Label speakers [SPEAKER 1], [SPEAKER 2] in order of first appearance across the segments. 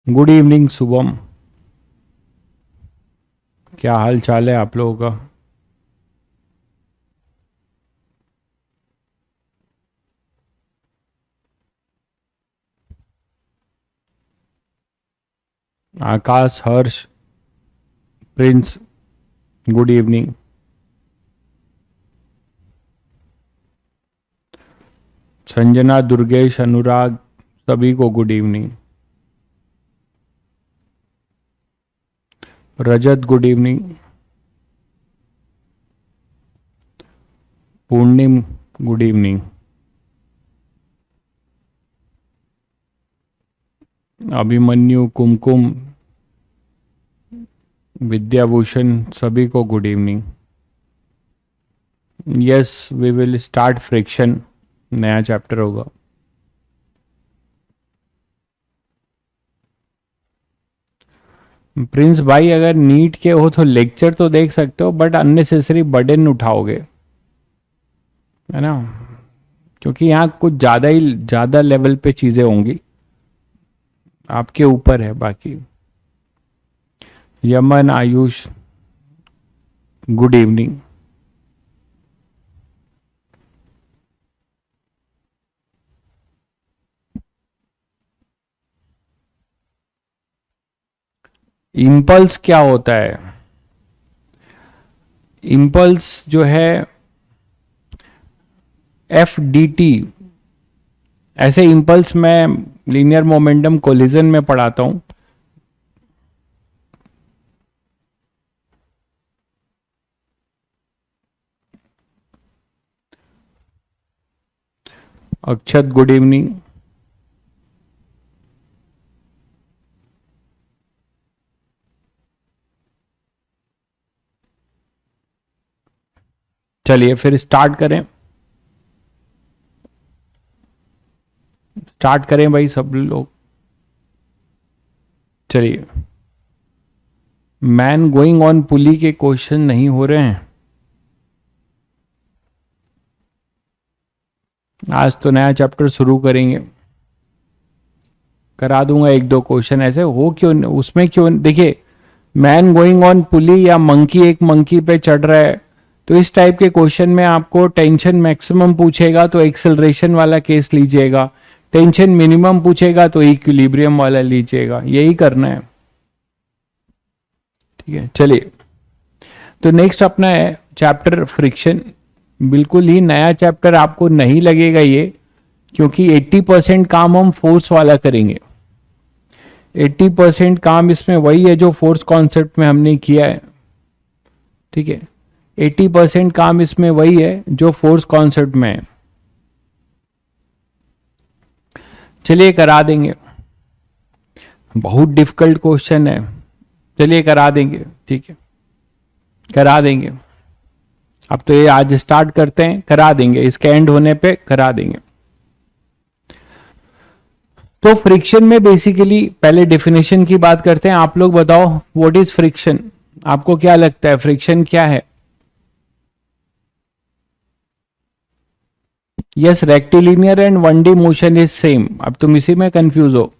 [SPEAKER 1] Good evening Shubham. क्या हाल चाल है आप लोगों का? Akash, Harsh, Prince, good evening. Sanjana, Durgesh, Anurag, सभी को good evening. Rajat, good evening. Purnim, good evening. Abhimanyu, Kumkum, Vidyabhushan, सभी को good evening. Yes, we will start friction. नया चैप्टर होगा। प्रिंस भाई, अगर नीट के हो तो लेक्चर तो देख सकते हो, बट अननेसेसरी बर्डन उठाओगे, है ना? क्योंकि यहाँ कुछ ज़्यादा ही ज़्यादा लेवल पे चीज़ें होंगी। आपके ऊपर है बाकी। Yemen, Ayush, good evening. Impulse क्या होता है? इम्पल्स जो है एफ डी टी, ऐसे इम्पल्स मैं लीनियर मोमेंटम कोलिजन में पढ़ाता हूं। अक्षत, गुड इवनिंग। चलिए फिर स्टार्ट करें भाई सब लोग। चलिए, मैन गोइंग ऑन पुली के क्वेश्चन नहीं हो रहे हैं आज, तो नया चैप्टर शुरू करेंगे। करा दूंगा एक दो क्वेश्चन ऐसे हो, क्यों उसमें क्यों? देखिए, मैन गोइंग ऑन पुली या मंकी एक मंकी पे चढ़ रहा है, तो इस टाइप के क्वेश्चन में आपको टेंशन मैक्सिमम पूछेगा तो एक्सेलरेशन वाला केस लीजिएगा, टेंशन मिनिमम पूछेगा तो इक्विलिब्रियम वाला लीजिएगा, यही करना है। ठीक है, चलिए। तो नेक्स्ट अपना है चैप्टर फ्रिक्शन। बिल्कुल ही नया चैप्टर आपको नहीं लगेगा ये, क्योंकि 80% काम हम फोर्स वाला करेंगे। 80% काम इसमें वही है जो फोर्स कॉन्सेप्ट में हमने किया है। ठीक है, 80% काम इसमें वही है जो फोर्स कॉन्सेप्ट में है। चलिए करा देंगे। बहुत डिफिकल्ट क्वेश्चन है, चलिए करा देंगे। ठीक है, करा देंगे। अब तो ये आज स्टार्ट करते हैं, करा देंगे, इसके एंड होने पे करा देंगे। तो फ्रिक्शन में बेसिकली पहले डेफिनेशन की बात करते हैं। आप लोग बताओ, व्हाट इज फ्रिक्शन? आपको क्या लगता है फ्रिक्शन क्या है? Yes, rectilinear and 1D motion is same. अब तुम इसी में कंफ्यूज हो।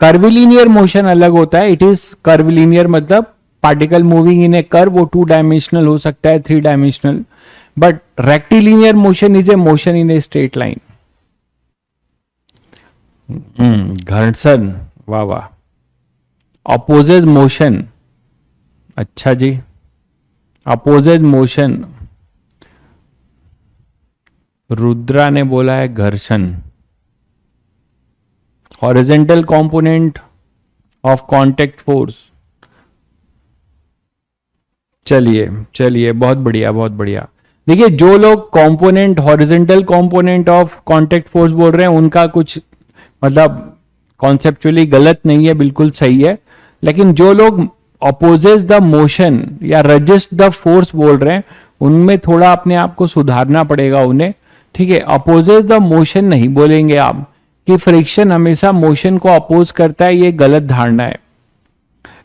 [SPEAKER 1] कर्विलीनियर मोशन अलग होता है। इट इज कर्विलीनियर मतलब particle moving in A curve, वो 2 डायमेंशनल हो सकता है, 3 dimensional. But rectilinear motion is a motion in A straight line. घर्षण, वाह वाह। अपोजिट मोशन, अच्छा जी, अपोजिट मोशन। रुद्रा ने बोला है घर्षण। Horizontal component of contact force. चलिए चलिए, बहुत बढ़िया बहुत बढ़िया। देखिए, जो लोग component horizontal component of contact force बोल रहे हैं, उनका कुछ मतलब कॉन्सेप्चुअली गलत नहीं है, बिल्कुल सही है। लेकिन जो लोग अपोजेस द मोशन या रजिस्ट द फोर्स बोल रहे हैं, उनमें थोड़ा अपने आप को सुधारना पड़ेगा उन्हें। ठीक है, अपोजेस द मोशन नहीं बोलेंगे आप, कि फ्रिक्शन हमेशा मोशन को अपोज करता है, ये गलत धारणा है।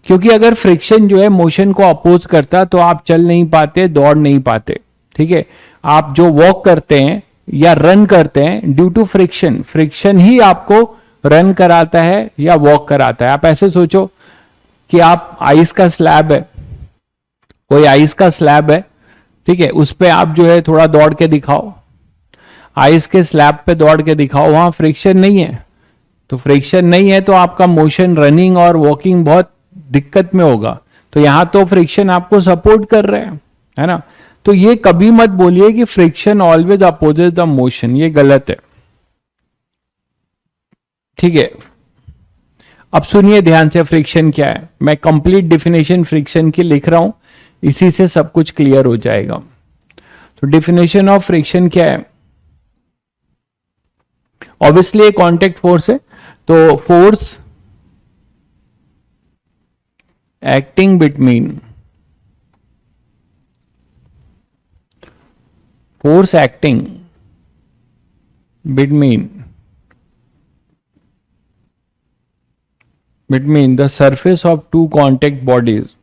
[SPEAKER 1] क्योंकि अगर फ्रिक्शन जो है मोशन को अपोज करता तो आप चल नहीं पाते, दौड़ नहीं पाते। ठीक है, आप जो वॉक करते हैं या रन करते हैं ड्यू टू फ्रिक्शन, फ्रिक्शन ही आपको रन कराता है या वॉक कराता है। आप ऐसे सोचो कि आप आइस का स्लैब है, कोई आइस का स्लैब है, ठीक है, उस पे आप जो है थोड़ा दौड़ के दिखाओ, आइस के स्लैब पे दौड़ के दिखाओ, वहां फ्रिक्शन नहीं है। तो फ्रिक्शन नहीं है तो आपका मोशन रनिंग और वॉकिंग बहुत दिक्कत में होगा। तो यहां तो फ्रिक्शन आपको सपोर्ट कर रहे हैं, है ना। तो ये कभी मत बोलिए कि friction always opposes the motion, ये गलत है, ठीक है। अब सुनिए ध्यान से फ्रिक्शन क्या है। मैं कंप्लीट डेफिनेशन फ्रिक्शन की लिख रहा हूं, इसी से सब कुछ क्लियर हो जाएगा। तो डेफिनेशन ऑफ फ्रिक्शन क्या है? ऑब्वियसली ये कांटेक्ट फोर्स है, तो force acting between, force acting between the surface of two contact bodies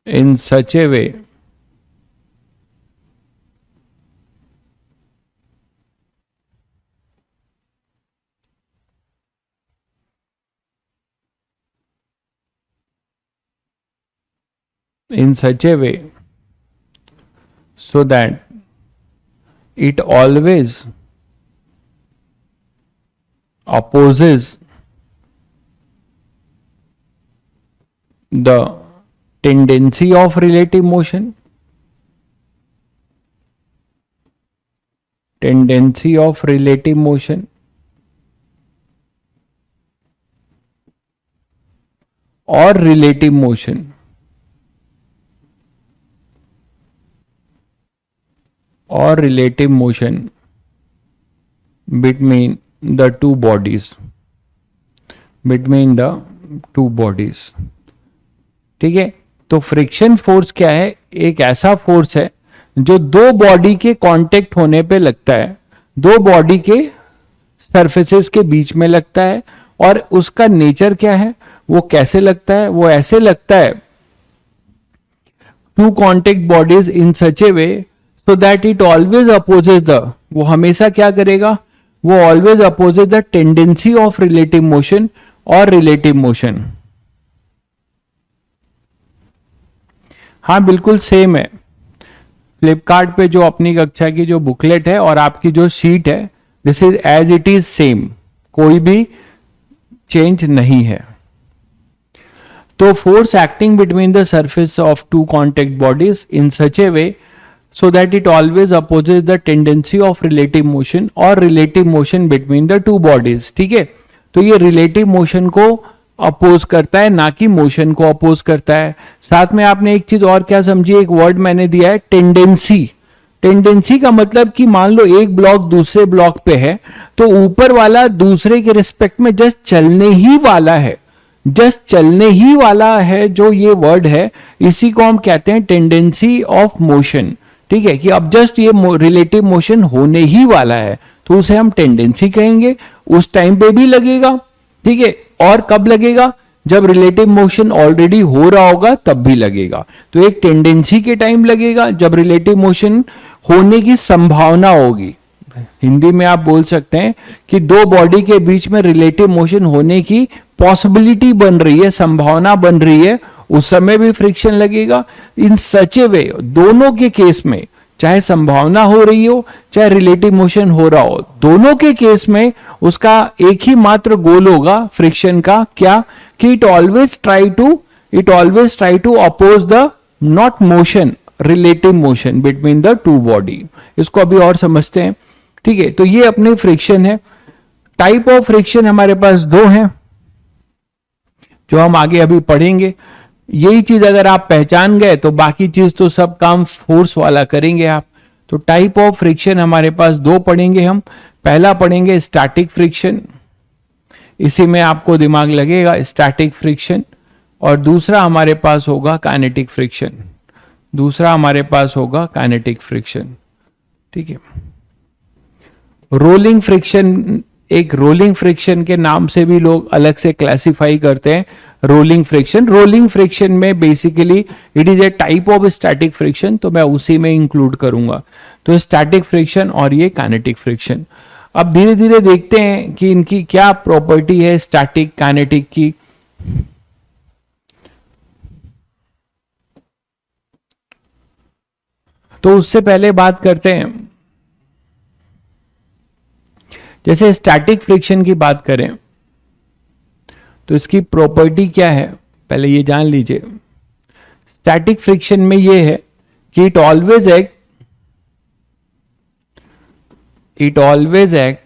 [SPEAKER 1] in such a way so that it always opposes the tendency of relative motion, or relative motion between the two bodies, ठीक है। तो friction force क्या है? एक ऐसा force है जो दो बॉडी के कांटेक्ट होने पे लगता है, दो बॉडी के सरफेसेस के बीच में लगता है। और उसका नेचर क्या है, वो कैसे लगता है? वो ऐसे लगता है, to contact bodies in such a way so that it always opposes the, वो हमेशा क्या करेगा, वो always opposes the tendency of relative motion और रिलेटिव मोशन। हाँ बिल्कुल सेम है। फ्लिपकार्ट पे जो अपनी कक्षा की जो बुकलेट है और आपकी जो शीट है, this is as it is same, कोई भी चेंज नहीं है। तो force acting between the surface of two contact bodies in such a way so that it always opposes the tendency of relative motion or relative motion between the two bodies, ठीक है। तो ये relative motion को oppose करता है, ना कि motion को अपोज करता है। साथ में आपने एक चीज और क्या समझी, एक वर्ड मैंने दिया है टेंडेंसी। टेंडेंसी का मतलब कि मान लो एक ब्लॉक दूसरे ब्लॉक पे है, तो ऊपर वाला दूसरे के रिस्पेक्ट में जस्ट चलने ही वाला है, जस्ट चलने ही वाला है। जो ये वर्ड है इसी को हम कहते हैं टेंडेंसी ऑफ मोशन, ठीक है। कि अब जस्ट ये रिलेटिव मोशन होने ही वाला है तो उसे हम टेंडेंसी कहेंगे। उस टाइम पे भी लगेगा, ठीक है। और कब लगेगा? जब रिलेटिव मोशन ऑलरेडी हो रहा होगा तब भी लगेगा। तो एक टेंडेंसी के टाइम लगेगा जब रिलेटिव मोशन होने की संभावना होगी। हिंदी में आप बोल सकते हैं कि दो बॉडी के बीच में रिलेटिव मोशन होने की पॉसिबिलिटी बन रही है, संभावना बन रही है, उस समय भी फ्रिक्शन लगेगा। इन सच ए वे, दोनों के केस में, चाहे संभावना हो रही हो चाहे रिलेटिव मोशन हो रहा हो, दोनों के केस में उसका एक ही मात्र गोल होगा फ्रिक्शन का, क्या? कि it always try to oppose the not motion, relative motion between the two body. इसको अभी और समझते हैं, ठीक है। तो ये अपने फ्रिक्शन है। टाइप ऑफ फ्रिक्शन हमारे पास दो हैं जो हम आगे अभी पढ़ेंगे। यही चीज अगर आप पहचान गए तो बाकी चीज तो सब काम फोर्स वाला करेंगे आप। तो टाइप ऑफ फ्रिक्शन हमारे पास दो पढ़ेंगे हम। पहला पढ़ेंगे स्टैटिक फ्रिक्शन, इसी में आपको दिमाग लगेगा स्टैटिक फ्रिक्शन। और दूसरा हमारे पास होगा काइनेटिक फ्रिक्शन, ठीक है। रोलिंग फ्रिक्शन, एक रोलिंग फ्रिक्शन के नाम से भी लोग अलग से क्लासिफाई करते हैं रोलिंग फ्रिक्शन। रोलिंग फ्रिक्शन में basically it is a type of static friction, तो मैं उसी में इंक्लूड करूंगा। तो स्टैटिक फ्रिक्शन और ये काइनेटिक फ्रिक्शन। अब धीरे धीरे देखते हैं कि इनकी क्या प्रॉपर्टी है स्टैटिक काइनेटिक की। तो उससे पहले बात करते हैं, जैसे स्टैटिक फ्रिक्शन की बात करें तो इसकी प्रॉपर्टी क्या है पहले ये जान लीजिए। स्टैटिक फ्रिक्शन में ये है कि it always act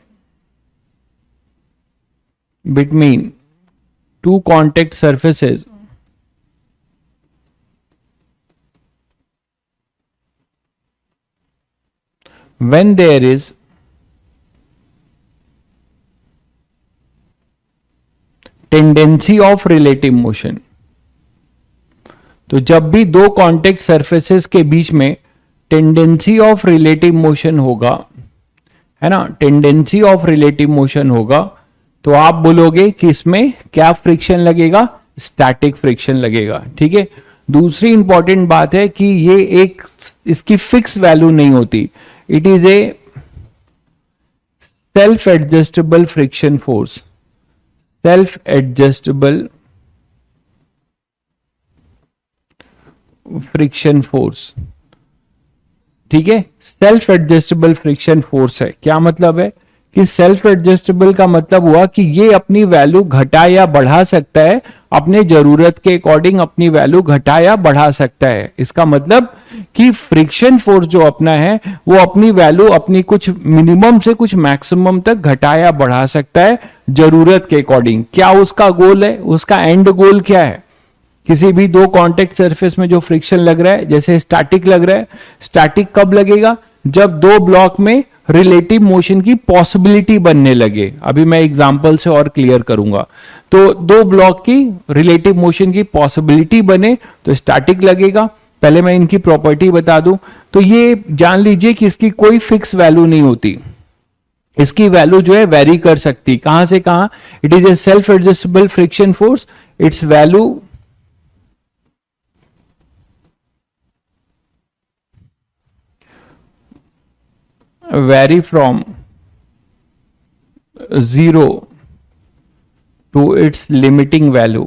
[SPEAKER 1] between two contact surfaces when there is tendency of relative motion. तो जब भी दो कॉन्टेक्ट सरफेसेस के बीच में टेंडेंसी ऑफ रिलेटिव मोशन होगा, है ना, टेंडेंसी ऑफ रिलेटिव मोशन होगा, तो आप बोलोगे कि इसमें क्या फ्रिक्शन लगेगा, स्टैटिक फ्रिक्शन लगेगा। ठीक है। दूसरी इंपॉर्टेंट बात है कि ये एक इसकी फिक्स वैल्यू नहीं होती, it is a self adjustable friction force. Self adjustable friction force. ठीक है, सेल्फ एडजस्टेबल फ्रिक्शन फोर्स है। क्या मतलब है कि सेल्फ एडजस्टेबल का मतलब हुआ कि ये अपनी वैल्यू घटा या बढ़ा सकता है, अपने जरूरत के अकॉर्डिंग अपनी वैल्यू घटा या बढ़ा सकता है। इसका मतलब कि फ्रिक्शन फोर्स जो अपना है वो अपनी वैल्यू अपनी कुछ मिनिमम से कुछ मैक्सिमम तक घटा या बढ़ा सकता है जरूरत के अकॉर्डिंग। क्या उसका गोल है, उसका एंड गोल क्या है? किसी भी दो कॉन्टेक्ट सरफेस में जो फ्रिक्शन लग रहा है, जैसे स्टैटिक लग रहा है, स्टैटिक कब लगेगा? जब दो ब्लॉक में रिलेटिव मोशन की पॉसिबिलिटी बनने लगे। अभी मैं एग्जांपल से और क्लियर करूंगा। तो दो ब्लॉक की रिलेटिव मोशन की पॉसिबिलिटी बने तो स्टैटिक लगेगा। पहले मैं इनकी प्रॉपर्टी बता दूं तो ये जान लीजिए कि इसकी कोई फिक्स वैल्यू नहीं होती, इसकी वैल्यू जो है वेरी कर सकती। कहां से कहां? It is a self adjustable friction force, it's value vary from 0 to its limiting value।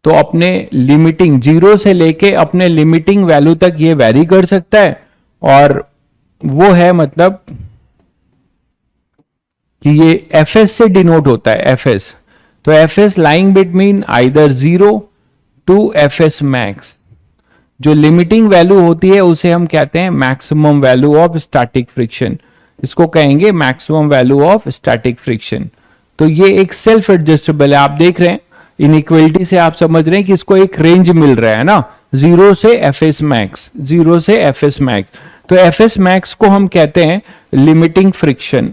[SPEAKER 1] तो अपने लिमिटिंग 0 से लेके अपने लिमिटिंग वैल्यू तक ये वेरी कर सकता है, और वो है मतलब कि ये Fs से डिनोट होता है, Fs। तो Fs lying between either 0 to Fs max. जो लिमिटिंग वैल्यू होती है उसे हम कहते हैं maximum value of static friction. इसको कहेंगे maximum value of static friction. तो ये एक सेल्फ एडजस्टेबल है। आप देख रहे हैं इनइक्वलिटी से आप समझ रहे हैं कि इसको एक रेंज मिल रहा है ना, 0 से Fs मैक्स, 0 से Fs मैक्स। तो Fs मैक्स को हम कहते हैं लिमिटिंग फ्रिक्शन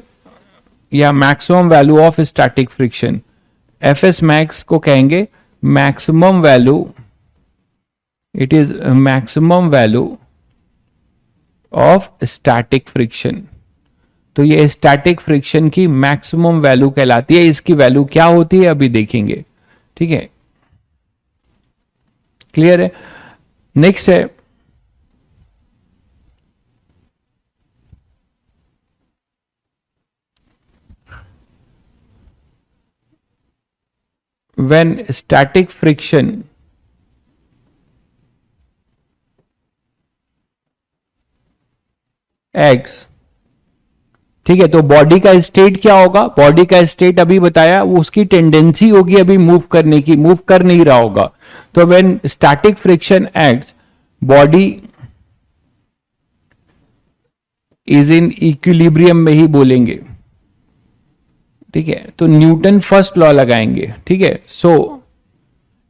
[SPEAKER 1] या maximum value of static friction. Fs max को कहेंगे maximum value, it is a maximum value of static friction। तो ये स्टैटिक फ्रिक्शन की मैक्सिमम वैल्यू कहलाती है। इसकी वैल्यू क्या होती है अभी देखेंगे। ठीक है, क्लियर है। नेक्स्ट है when static friction एक्स। ठीक है, तो बॉडी का स्टेट क्या होगा? बॉडी का स्टेट अभी बताया, वो उसकी टेंडेंसी होगी अभी मूव करने की, मूव कर नहीं रहा होगा। तो when static friction acts, body is in equilibrium में ही बोलेंगे। ठीक है, तो न्यूटन फर्स्ट लॉ लगाएंगे। ठीक है, so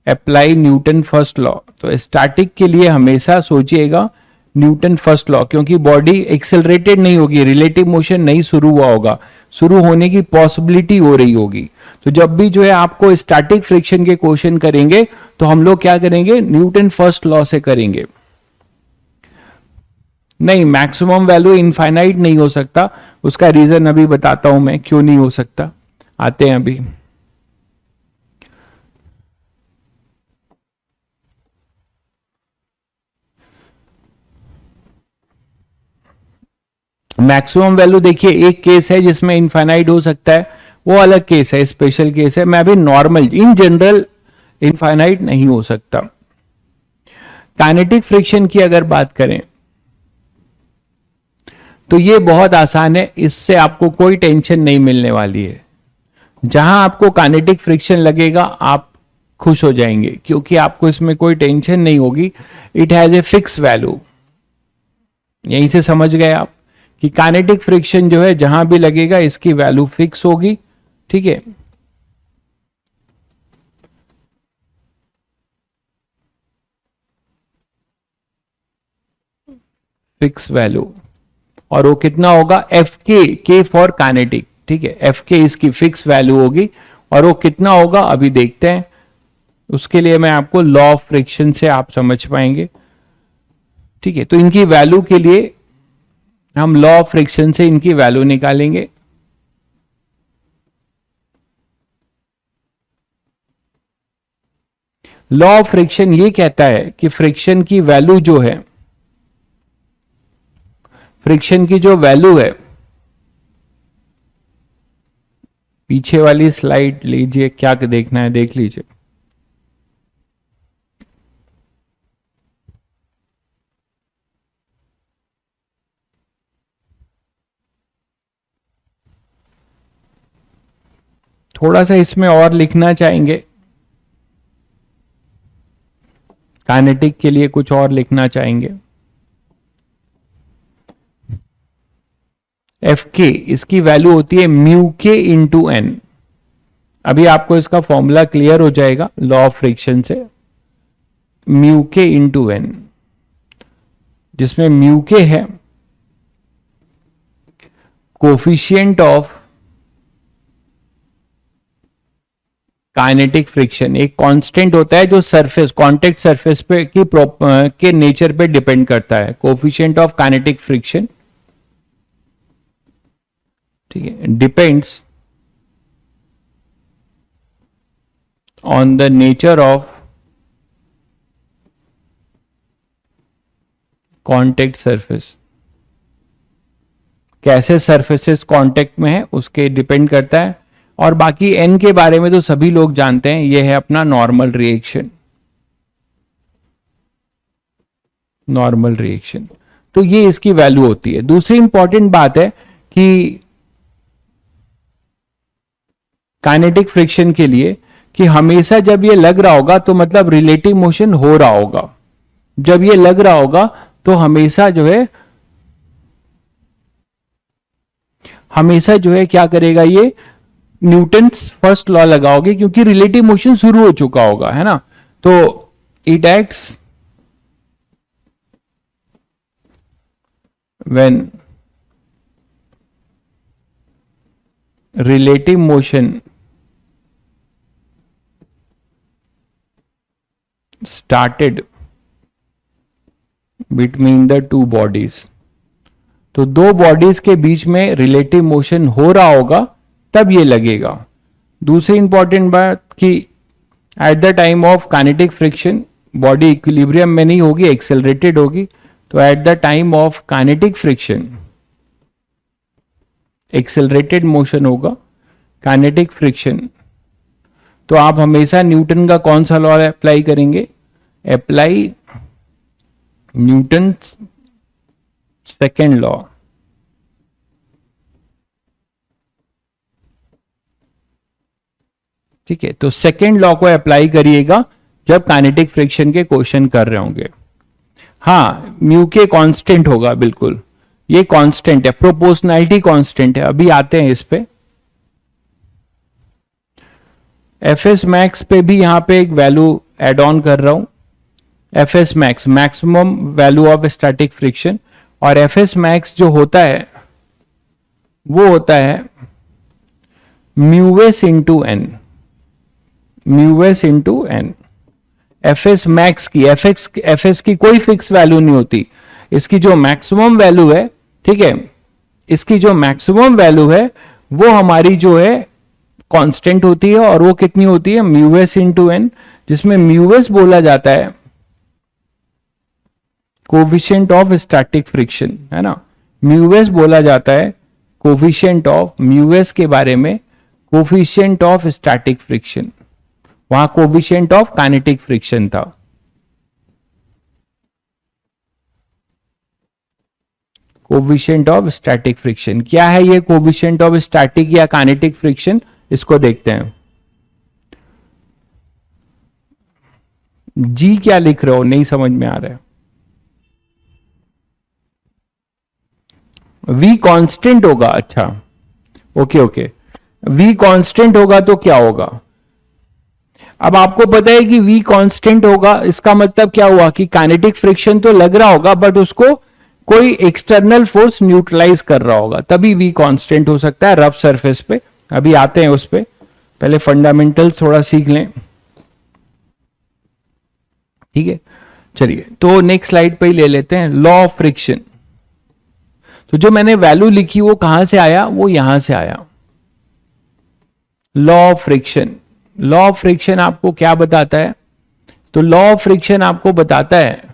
[SPEAKER 1] apply Newton first law. तो स्टैटिक के लिए हमेशा सोचिएगा न्यूटन फर्स्ट लॉ, क्योंकि बॉडी एक्सेलरेटेड नहीं होगी, रिलेटिव मोशन नहीं शुरू हुआ होगा, शुरू होने की पॉसिबिलिटी हो रही होगी। तो जब भी जो है आपको स्टैटिक फ्रिक्शन के क्वेश्चन करेंगे तो हम लोग क्या करेंगे? न्यूटन फर्स्ट लॉ से करेंगे। नहीं, मैक्सिमम वैल्यू इनफाइनाइट नहीं हो सकता। उसका रीजन अभी बताता हूं मैं क्यों नहीं हो सकता, आते हैं अभी। मैक्सिमम वैल्यू देखिए, एक केस है जिसमें इनफाइनाइट हो सकता है, वो अलग केस है, स्पेशल केस है। मैं अभी नॉर्मल, इन जनरल इनफाइनाइट नहीं हो सकता। काइनेटिक फ्रिक्शन की अगर बात करें तो ये बहुत आसान है, इससे आपको कोई टेंशन नहीं मिलने वाली है। जहां आपको काइनेटिक फ्रिक्शन लगेगा आप खुश हो जाएंगे, क्योंकि आपको इसमें कोई टेंशन नहीं होगी। It has a fix value. यहीं से समझ गए आप कि काइनेटिक फ्रिक्शन जो है जहां भी लगेगा इसकी वैल्यू फिक्स होगी। ठीक है, फिक्स वैल्यू, और वो कितना होगा, एफ के फॉर काइनेटिक। ठीक है, एफ के इसकी फिक्स वैल्यू होगी, और वो कितना होगा अभी देखते हैं। उसके लिए मैं आपको लॉ ऑफ फ्रिक्शन से आप समझ पाएंगे। ठीक है, तो इनकी वैल्यू के लिए हम लॉ ऑफ फ्रिक्शन से इनकी वैल्यू निकालेंगे। लॉ ऑफ फ्रिक्शन ये कहता है कि फ्रिक्शन की वैल्यू जो है, फ्रिक्शन की जो वैल्यू है, पीछे वाली स्लाइड लीजिए, क्या देखना है देख लीजिए। थोड़ा सा इसमें और लिखना चाहेंगे, काइनेटिक के लिए कुछ और लिखना चाहेंगे। एफ के इसकी वैल्यू होती है म्यू के इंटू एन। अभी आपको इसका फॉर्मूला क्लियर हो जाएगा लॉ ऑफ फ्रिक्शन से। म्यू के इंटू एन, जिसमें म्यू के है कोफिशिएंट ऑफ काइनेटिक फ्रिक्शन, एक कांस्टेंट होता है जो सरफेस, कांटेक्ट सरफेस पे की के नेचर पे डिपेंड करता है। कोफिशिएंट ऑफ काइनेटिक फ्रिक्शन, ठीक है, depends on the nature of contact surface. कैसे सरफेसेस कांटेक्ट में है उसके डिपेंड करता है। और बाकी एन के बारे में तो सभी लोग जानते हैं, ये है अपना नॉर्मल रिएक्शन। नॉर्मल रिएक्शन, तो ये इसकी वैल्यू होती है। दूसरी इंपॉर्टेंट बात है कि काइनेटिक फ्रिक्शन के लिए कि हमेशा जब ये लग रहा होगा तो मतलब रिलेटिव मोशन हो रहा होगा। जब ये लग रहा होगा तो हमेशा जो है क्या करेगा, ये न्यूटन्स फर्स्ट लॉ लगाओगे, क्योंकि रिलेटिव मोशन शुरू हो चुका होगा, है ना। तो it acts when relative motion started between the two bodies. तो दो बॉडीज के बीच में रिलेटिव मोशन हो रहा होगा तब ये लगेगा। दूसरी इंपॉर्टेंट बात कि at the time of kinetic friction body equilibrium में नहीं होगी, एक्सेलरेटेड होगी। तो at the time of kinetic friction accelerated motion होगा, काइनेटिक फ्रिक्शन। तो आप हमेशा न्यूटन का कौन सा लॉ अप्लाई करेंगे, अप्लाई न्यूटन सेकेंड लॉ। ठीक है, तो सेकेंड लॉ को अप्लाई करिएगा जब काइनेटिक फ्रिक्शन के क्वेश्चन कर रहे होंगे। हाँ, म्यू के कांस्टेंट होगा, बिल्कुल ये कांस्टेंट है, प्रोपोर्शनैलिटी कांस्टेंट है। अभी आते हैं इस पे। एफ एस मैक्स पे भी यहां पे एक वैल्यू एड ऑन कर रहा हूं, F S max, maximum value of static friction. और एफ एस मैक्स जो होता है वो होता है mu s into N, mu s into N. F S max की, एफ एस की कोई फिक्स वैल्यू नहीं होती। इसकी जो मैक्सिमम वैल्यू है, ठीक है, इसकी जो मैक्सिमम वैल्यू है वो हमारी जो है कांस्टेंट होती है, और वो कितनी होती है, म्यू एस इंटू एन, जिसमें म्यू एस बोला जाता है कोफिशिएंट ऑफ स्टैटिक फ्रिक्शन, है ना। म्यू एस बोला जाता है कोफिशिएंट ऑफ, म्यू एस के बारे में कोफिशिएंट ऑफ स्टैटिक फ्रिक्शन, वहां कोफिशिएंट ऑफ काइनेटिक फ्रिक्शन था। कोफिशिएंट ऑफ स्टैटिक फ्रिक्शन क्या है, ये कोफिशिएंट ऑफ स्टैटिक या काइनेटिक फ्रिक्शन, इसको देखते हैं। जी क्या लिख रहे हो, नहीं समझ में आ रहा है। वी कांस्टेंट होगा, अच्छा ओके ओके, वी कांस्टेंट होगा तो क्या होगा। अब आपको पता है कि वी कांस्टेंट होगा, इसका मतलब क्या हुआ कि काइनेटिक फ्रिक्शन तो लग रहा होगा बट उसको कोई एक्सटर्नल फोर्स न्यूट्रलाइज कर रहा होगा, तभी वी कांस्टेंट हो सकता है रफ सरफेस पे। अभी आते हैं उस पे, पहले फंडामेंटल्स थोड़ा सीख लें, ठीक है। चलिए तो नेक्स्ट स्लाइड पे ही ले लेते हैं, लॉ ऑफ फ्रिक्शन। तो जो मैंने वैल्यू लिखी वो कहां से आया, वो यहां से आया, law of friction. Law of friction आपको क्या बताता है, तो लॉ ऑफ फ्रिक्शन आपको बताता है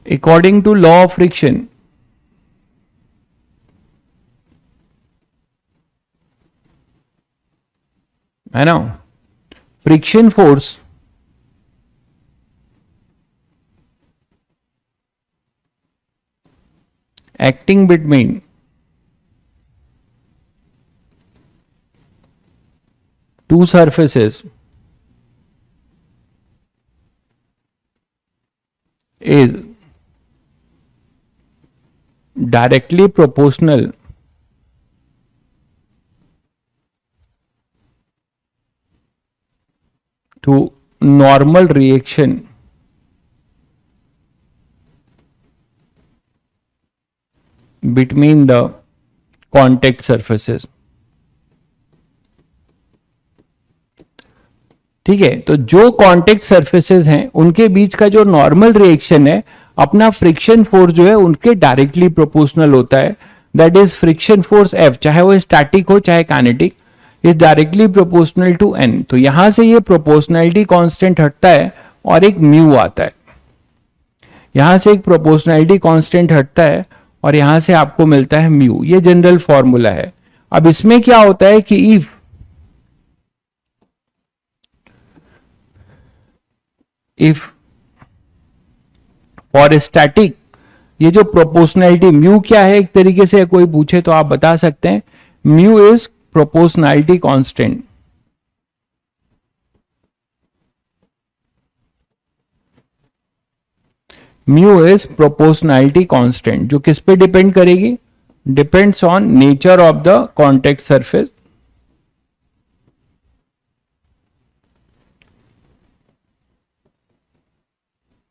[SPEAKER 1] according to law of friction, है ना, friction force acting between two surfaces is directly proportional to normal reaction between the contact surfaces। ठीक है, तो जो कांटेक्ट सरफेसेस हैं उनके बीच का जो नॉर्मल रिएक्शन है, अपना फ्रिक्शन फोर्स जो है उनके डायरेक्टली प्रोपोर्शनल होता है। That is friction force F, चाहे वो स्टैटिक हो चाहे kinetic, is directly proportional to N. तो यहां से ये प्रोपोर्शनैलिटी कांस्टेंट हटता है और एक म्यू आता है, यहां से एक प्रोपोर्शनैलिटी कांस्टेंट हटता है और यहां से आपको मिलता है म्यू। ये जनरल फॉर्मूला है। अब इसमें क्या होता है कि इफ फॉर स्टैटिक, ये जो प्रोपोर्शनैलिटी म्यू क्या है, एक तरीके से कोई पूछे तो आप बता सकते हैं mu is proportionality constant. Mu is proportionality constant, जो किस पे डिपेंड करेगी, depends on nature of the contact surface,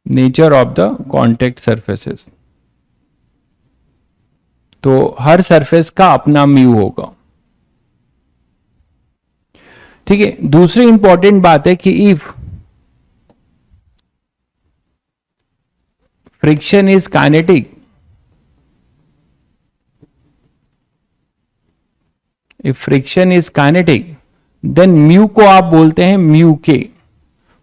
[SPEAKER 1] nature of the contact surfaces. तो हर सरफेस का अपना म्यू होगा, ठीक है। दूसरी इंपॉर्टेंट बात है कि if friction is kinetic, if friction is kinetic then mu को आप बोलते हैं म्यू के,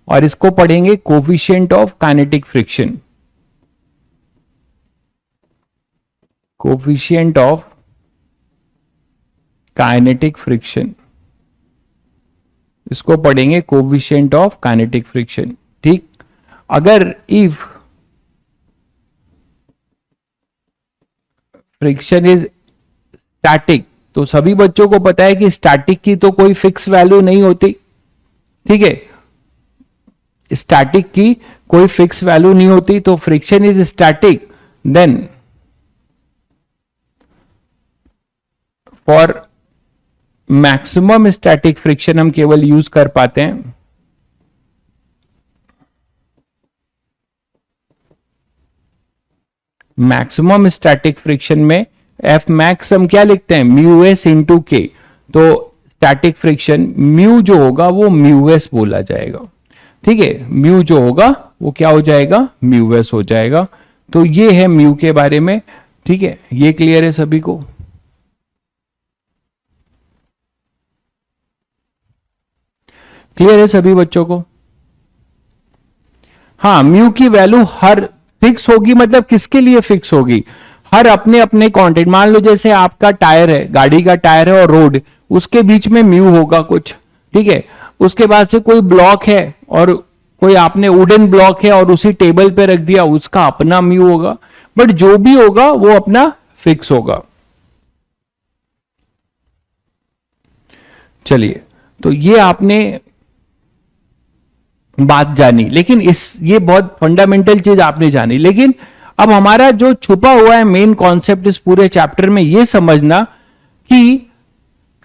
[SPEAKER 1] और इसको पढ़ेंगे coefficient of kinetic friction, coefficient of kinetic friction, इसको पढ़ेंगे कोफिशिएंट ऑफ काइनेटिक फ्रिक्शन, ठीक। अगर इफ फ्रिक्शन इज स्टैटिक, तो सभी बच्चों को पता है कि स्टैटिक की तो कोई फिक्स वैल्यू नहीं होती, ठीक है, स्टैटिक की कोई फिक्स वैल्यू नहीं होती। तो friction is static, then for maximum static friction हम केवल यूज कर पाते हैं मैक्सिमम स्टैटिक फ्रिक्शन में एफ मैक्स हम क्या लिखते हैं, म्यू एस इंटू के। तो स्टैटिक फ्रिक्शन म्यू जो होगा वो म्यू एस बोला जाएगा। ठीक है, म्यू जो होगा वो क्या हो जाएगा, म्यू एस हो जाएगा। तो ये है म्यू के बारे में। ठीक है, ये क्लियर है सभी को? क्लियर है सभी बच्चों को? हाँ, म्यू की वैल्यू हर फिक्स होगी, मतलब किसके लिए फिक्स होगी, हर अपने अपने कांटेक्ट। मान लो जैसे आपका टायर है, गाड़ी का टायर है और रोड, उसके बीच में म्यू होगा कुछ। ठीक है, उसके बाद से कोई ब्लॉक है और कोई आपने वुडन ब्लॉक है और उसी टेबल पे रख दिया, उसका अपना म्यू होगा। बट जो भी होगा वो अपना फिक्स होगा। चलिए, तो ये आपने बात जानी, लेकिन ये बहुत फंडामेंटल चीज आपने जानी। लेकिन अब हमारा जो छुपा हुआ है मेन कॉन्सेप्ट इस पूरे चैप्टर में, ये समझना कि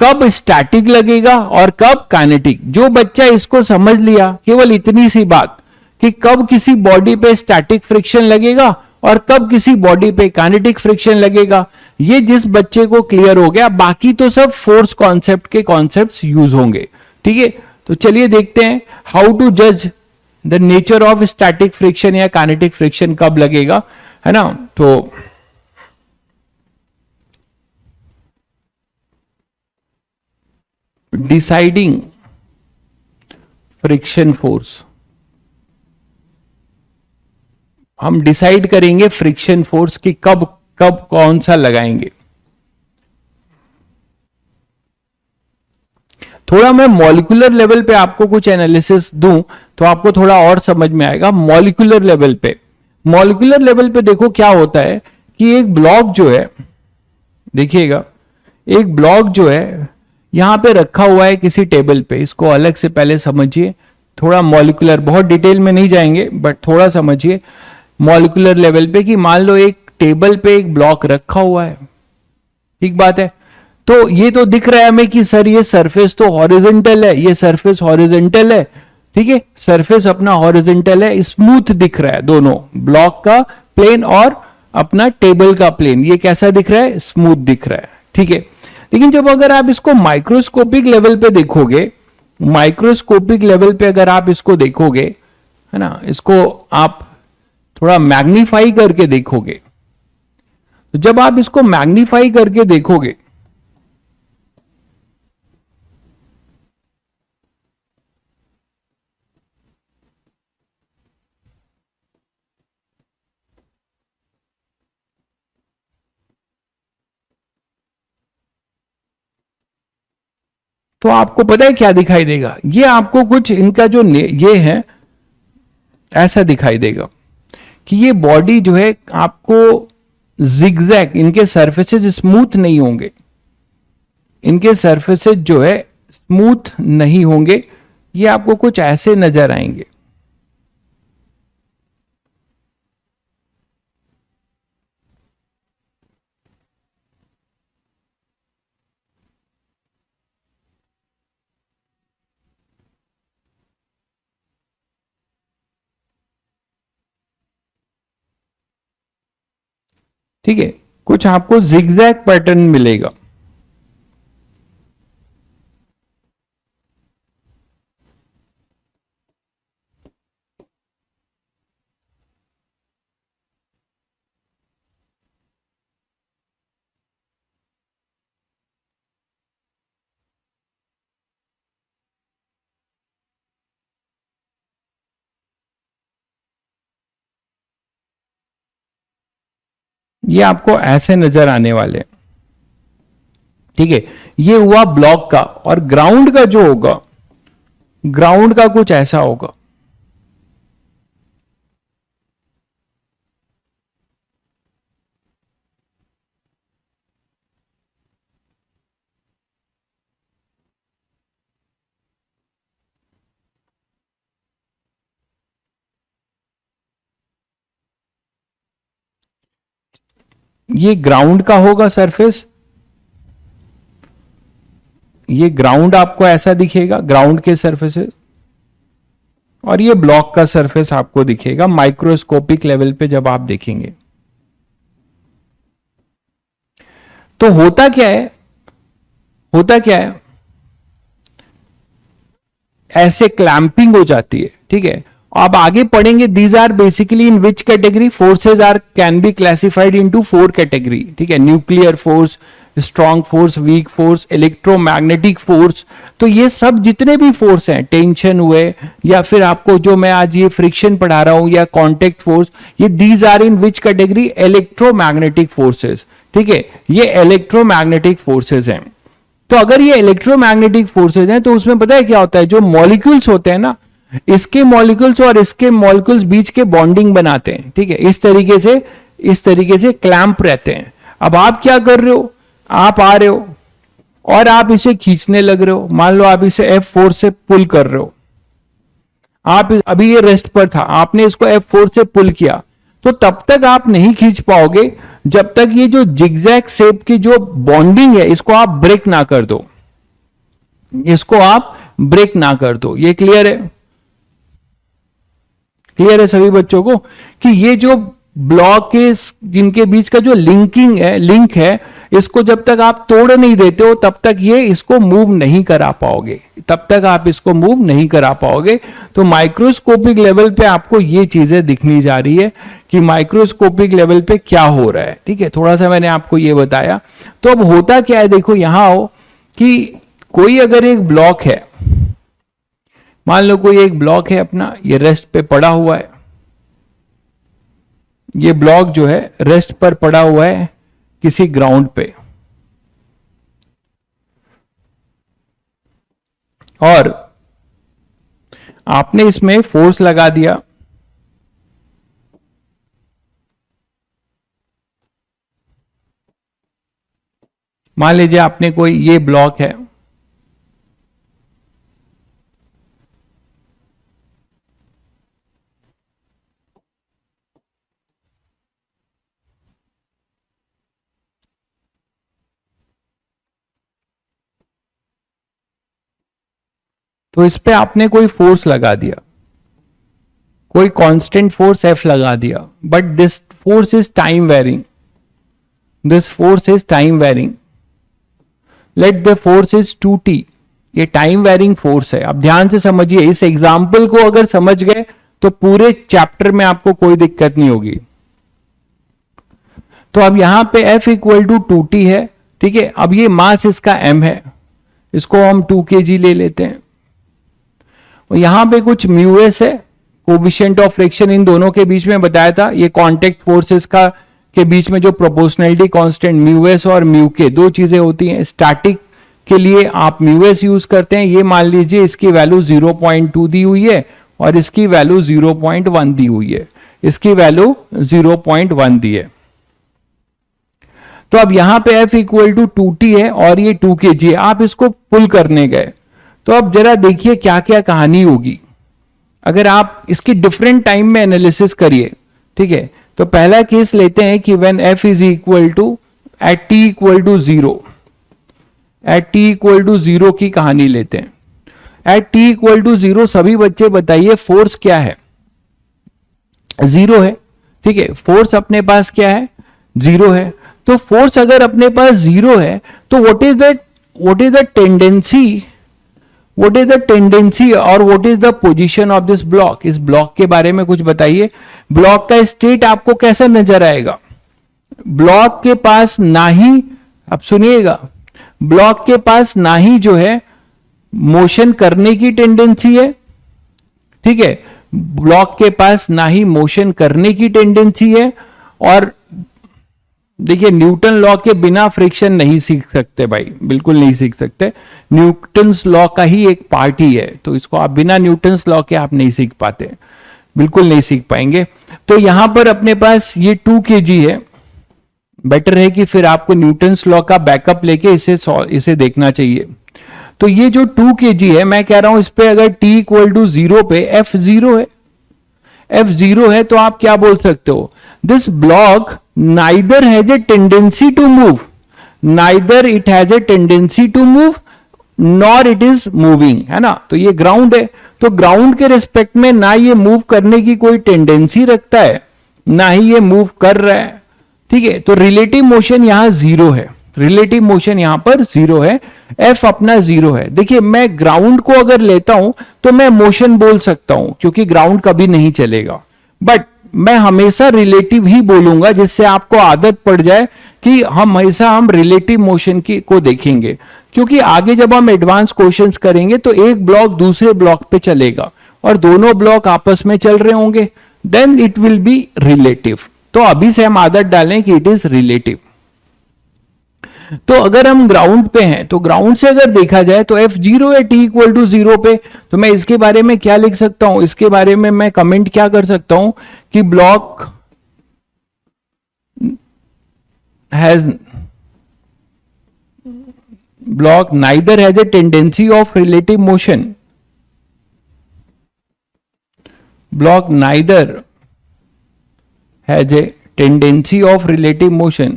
[SPEAKER 1] कब स्टैटिक लगेगा और कब काइनेटिक। जो बच्चा इसको समझ लिया, केवल इतनी सी बात कि कब किसी बॉडी पे स्टैटिक फ्रिक्शन लगेगा और कब किसी बॉडी पे काइनेटिक फ्रिक्शन लगेगा, ये जिस बच्चे को क्लियर हो गया, बाकी तो सब फोर्स कॉन्सेप्ट के कॉन्सेप्ट्स यूज होंगे। ठीक है, तो चलिए देखते हैं हाउ टू जज the nature of static friction या काइनेटिक फ्रिक्शन कब लगेगा, है ना। तो डिसाइडिंग फ्रिक्शन फोर्स, हम डिसाइड करेंगे फ्रिक्शन फोर्स की कब कब कौन सा लगाएंगे। थोड़ा मैं मॉलिक्यूलर लेवल पे आपको कुछ एनालिसिस दूं तो आपको थोड़ा और समझ में आएगा। मॉलिक्यूलर लेवल पे, मॉलिक्यूलर लेवल पे देखो क्या होता है कि एक ब्लॉक जो है, देखिएगा, एक ब्लॉक जो है यहां पे रखा हुआ है किसी टेबल पे। इसको अलग से पहले समझिए, थोड़ा मॉलिक्यूलर, बहुत डिटेल में नहीं जाएंगे बट थोड़ा समझिए मॉलिक्यूलर लेवल पे कि मान लो एक टेबल पे एक ब्लॉक रखा हुआ है। ठीक बात है, तो ये तो दिख रहा है हमें कि सर ये सरफेस तो हॉरिजॉन्टल है, ये सरफेस हॉरिजॉन्टल है। ठीक है, सरफेस अपना हॉरिजॉन्टल है, स्मूथ दिख रहा है, दोनों ब्लॉक का प्लेन और अपना टेबल का प्लेन, ये कैसा दिख रहा है, स्मूथ दिख रहा है। ठीक है, लेकिन जब अगर आप इसको माइक्रोस्कोपिक लेवल पे देखोगे, माइक्रोस्कोपिक लेवल पे अगर आप इसको देखोगे, है ना, इसको आप थोड़ा मैग्नीफाई करके देखोगे, तो जब आप इसको मैग्नीफाई करके देखोगे तो आपको पता है क्या दिखाई देगा, ये आपको कुछ इनका जो ये है ऐसा दिखाई देगा कि ये बॉडी जो है आपको जिगजैग, इनके सरफेसेज स्मूथ नहीं होंगे, इनके सरफेसेज जो है स्मूथ नहीं होंगे, ये आपको कुछ ऐसे नजर आएंगे। ठीक है, कुछ आपको जिगजैग पैटर्न मिलेगा। ये आपको ऐसे नजर आने वाले। ठीक है, ये हुआ ब्लॉक का, और ग्राउंड का जो होगा, ग्राउंड का कुछ ऐसा होगा। ये ग्राउंड का होगा सरफेस, ये ग्राउंड आपको ऐसा दिखेगा, ग्राउंड के सरफेसेस, और ये ब्लॉक का सरफेस आपको दिखेगा माइक्रोस्कोपिक लेवल पे जब आप देखेंगे। तो होता क्या है, होता क्या है ऐसे क्लैंपिंग हो जाती है, ठीक है। अब आगे पढ़ेंगे, these are basically in which category, forces are can be classified into 4 category, ठीक है। Nuclear force, strong force, weak force, electromagnetic force. तो ये सब जितने भी फोर्स हैं, टेंशन हुए या फिर आपको जो मैं आज ये फ्रिक्शन पढ़ा रहा हूं या कांटेक्ट फोर्स, ये these are in which category, electromagnetic forces, ठीक है। ये इलेक्ट्रोमैग्नेटिक फोर्सेस हैं। तो अगर ये इलेक्ट्रोमैग्नेटिक फोर्सेज हैं तो उसमें पता है क्या होता है, जो मॉलिक्यूल्स होते हैं ना, इसके मॉलिक्यूल्स और इसके मॉलिक्यूल्स बीच के बॉन्डिंग बनाते हैं, ठीक है। इस तरीके से क्लैंप रहते हैं। अब आप क्या कर रहे हो, आप आ रहे हो और आप इसे खींचने लग रहे हो। मान लो आप इसे F4 से पुल कर रहे हो, आप अभी ये रेस्ट पर था, आपने इसको F4 से पुल किया, तो तब तक आप नहीं खींच पाओगे जब तक ये जो जिगजैग शेप की जो बॉन्डिंग है इसको आप ब्रेक ना कर दो, इसको आप ब्रेक ना कर दो। ये क्लियर है? क्लियर है सभी बच्चों को कि ये जो ब्लॉक के जिनके बीच का जो लिंक है, इसको जब तक आप तोड़ नहीं देते हो तब तक ये इसको मूव नहीं करा पाओगे, तब तक आप इसको मूव नहीं करा पाओगे। तो माइक्रोस्कोपिक लेवल पे आपको ये चीजें दिखनी जा रही है कि माइक्रोस्कोपिक लेवल पे क्या हो रहा है, ठीक है। थोड़ा सा मैंने आपको ये बताया। तो अब होता क्या है, देखो यहां हो कि कोई अगर एक ब्लॉक है, मान लो कोई एक ब्लॉक है अपना, ये रेस्ट पे पड़ा हुआ है, ये ब्लॉक जो है रेस्ट पर पड़ा हुआ है किसी ग्राउंड पे, और आपने इसमें फोर्स लगा दिया, मान लीजिए आपने कोई ये ब्लॉक है, तो इस पे आपने कोई फोर्स लगा दिया, कोई कांस्टेंट फोर्स F लगा दिया, but this force is time varying, this force is time varying, let the force is 2t, ये टाइम वेरिंग फोर्स है। अब ध्यान से समझिए, इस एग्जाम्पल को अगर समझ गए तो पूरे चैप्टर में आपको कोई दिक्कत नहीं होगी। तो अब यहां पे F इक्वल टू 2t है, ठीक है। अब ये मास इसका m है, इसको हम 2 kg ले लेते हैं। और यहां पे कुछ म्यूएस है, कोएफिशिएंट ऑफ फ्रिक्शन इन दोनों के बीच में बताया था, ये कांटेक्ट फोर्सेस का के बीच में जो प्रोपोर्शनलिटी कांस्टेंट म्यूएस और म्यू के दो चीजें होती हैं। स्टैटिक के लिए आप म्यूएस यूज करते हैं, ये मान लीजिए इसकी वैल्यू 0.2 दी हुई है और इसकी वैल्यू 0.1 दी हुई है, इसकी वैल्यू 0.1 दी है। तो अब यहां पे F इक्वल टू 2t है और ये 2 kg है, आप इसको पुल करने गए। तो अब जरा देखिए क्या क्या कहानी होगी अगर आप इसकी डिफरेंट टाइम में एनालिसिस करिए, ठीक है। तो पहला केस लेते हैं कि when F is equal to at t equal to 0, at t equal to 0 की कहानी लेते हैं। एट t इक्वल टू 0 सभी बच्चे बताइए फोर्स क्या है? 0 है, ठीक है। फोर्स अपने पास क्या है? 0 है। तो फोर्स अगर अपने पास 0 है तो what is the tendency, what is the tendency और what is the position of this block? इस ब्लॉक के बारे में कुछ बताइए। ब्लॉक का स्टेट आपको कैसा नजर आएगा? ब्लॉक के पास ना ही, अब सुनिएगा, ब्लॉक के पास ना ही जो है मोशन करने की टेंडेंसी है, ठीक है। ब्लॉक के पास ना ही मोशन करने की टेंडेंसी है, और देखिए न्यूटन लॉ के बिना फ्रिक्शन नहीं सीख सकते भाई, बिल्कुल नहीं सीख सकते। न्यूटन्स लॉ का ही एक पार्ट ही है, तो इसको आप बिना न्यूटन्स लॉ के आप नहीं सीख पाते, बिल्कुल नहीं सीख पाएंगे। तो यहां पर अपने पास ये 2 kg है, बेटर है कि फिर आपको न्यूटन्स लॉ का बैकअप लेके इसे देखना चाहिए। तो ये जो 2 kg है, मैं कह रहा हूं इस पे अगर t इक्वल टू 0 पे F 0 है, F 0 है, तो आप क्या बोल सकते हो? This block neither has a tendency to move, neither it has a tendency to move nor it is moving, है ना। तो ये ग्राउंड है, तो ग्राउंड के रिस्पेक्ट में ना ये मूव करने की कोई टेंडेंसी रखता है, ना ही ये मूव कर रहा है, ठीक है। तो रिलेटिव मोशन यहां 0 है, रिलेटिव मोशन यहां पर जीरो है, एफ अपना जीरो है। देखिए मैं ग्राउंड को अगर लेता हूं तो मैं मोशन बोल सकता हूं क्योंकि ग्राउंड कभी नहीं चलेगा, बट मैं हमेशा रिलेटिव ही बोलूंगा जिससे आपको आदत पड़ जाए कि हमेशा हम रिलेटिव मोशन की को देखेंगे, क्योंकि आगे जब हम एडवांस क्वेश्चंस करेंगे तो एक ब्लॉक दूसरे ब्लॉक पे चलेगा और दोनों ब्लॉक आपस में चल रहे होंगे, then it will be relative. तो अभी से हम आदत डालें कि इट इज रिलेटिव। तो अगर हम ग्राउंड पे हैं तो ग्राउंड से अगर देखा जाए तो एफ जीरो है टी इक्वल टू जीरो पे, तो मैं इसके बारे में क्या लिख सकता हूं, इसके बारे में मैं कमेंट क्या कर सकता हूं कि block neither has a tendency of relative motion, block neither has a tendency of relative motion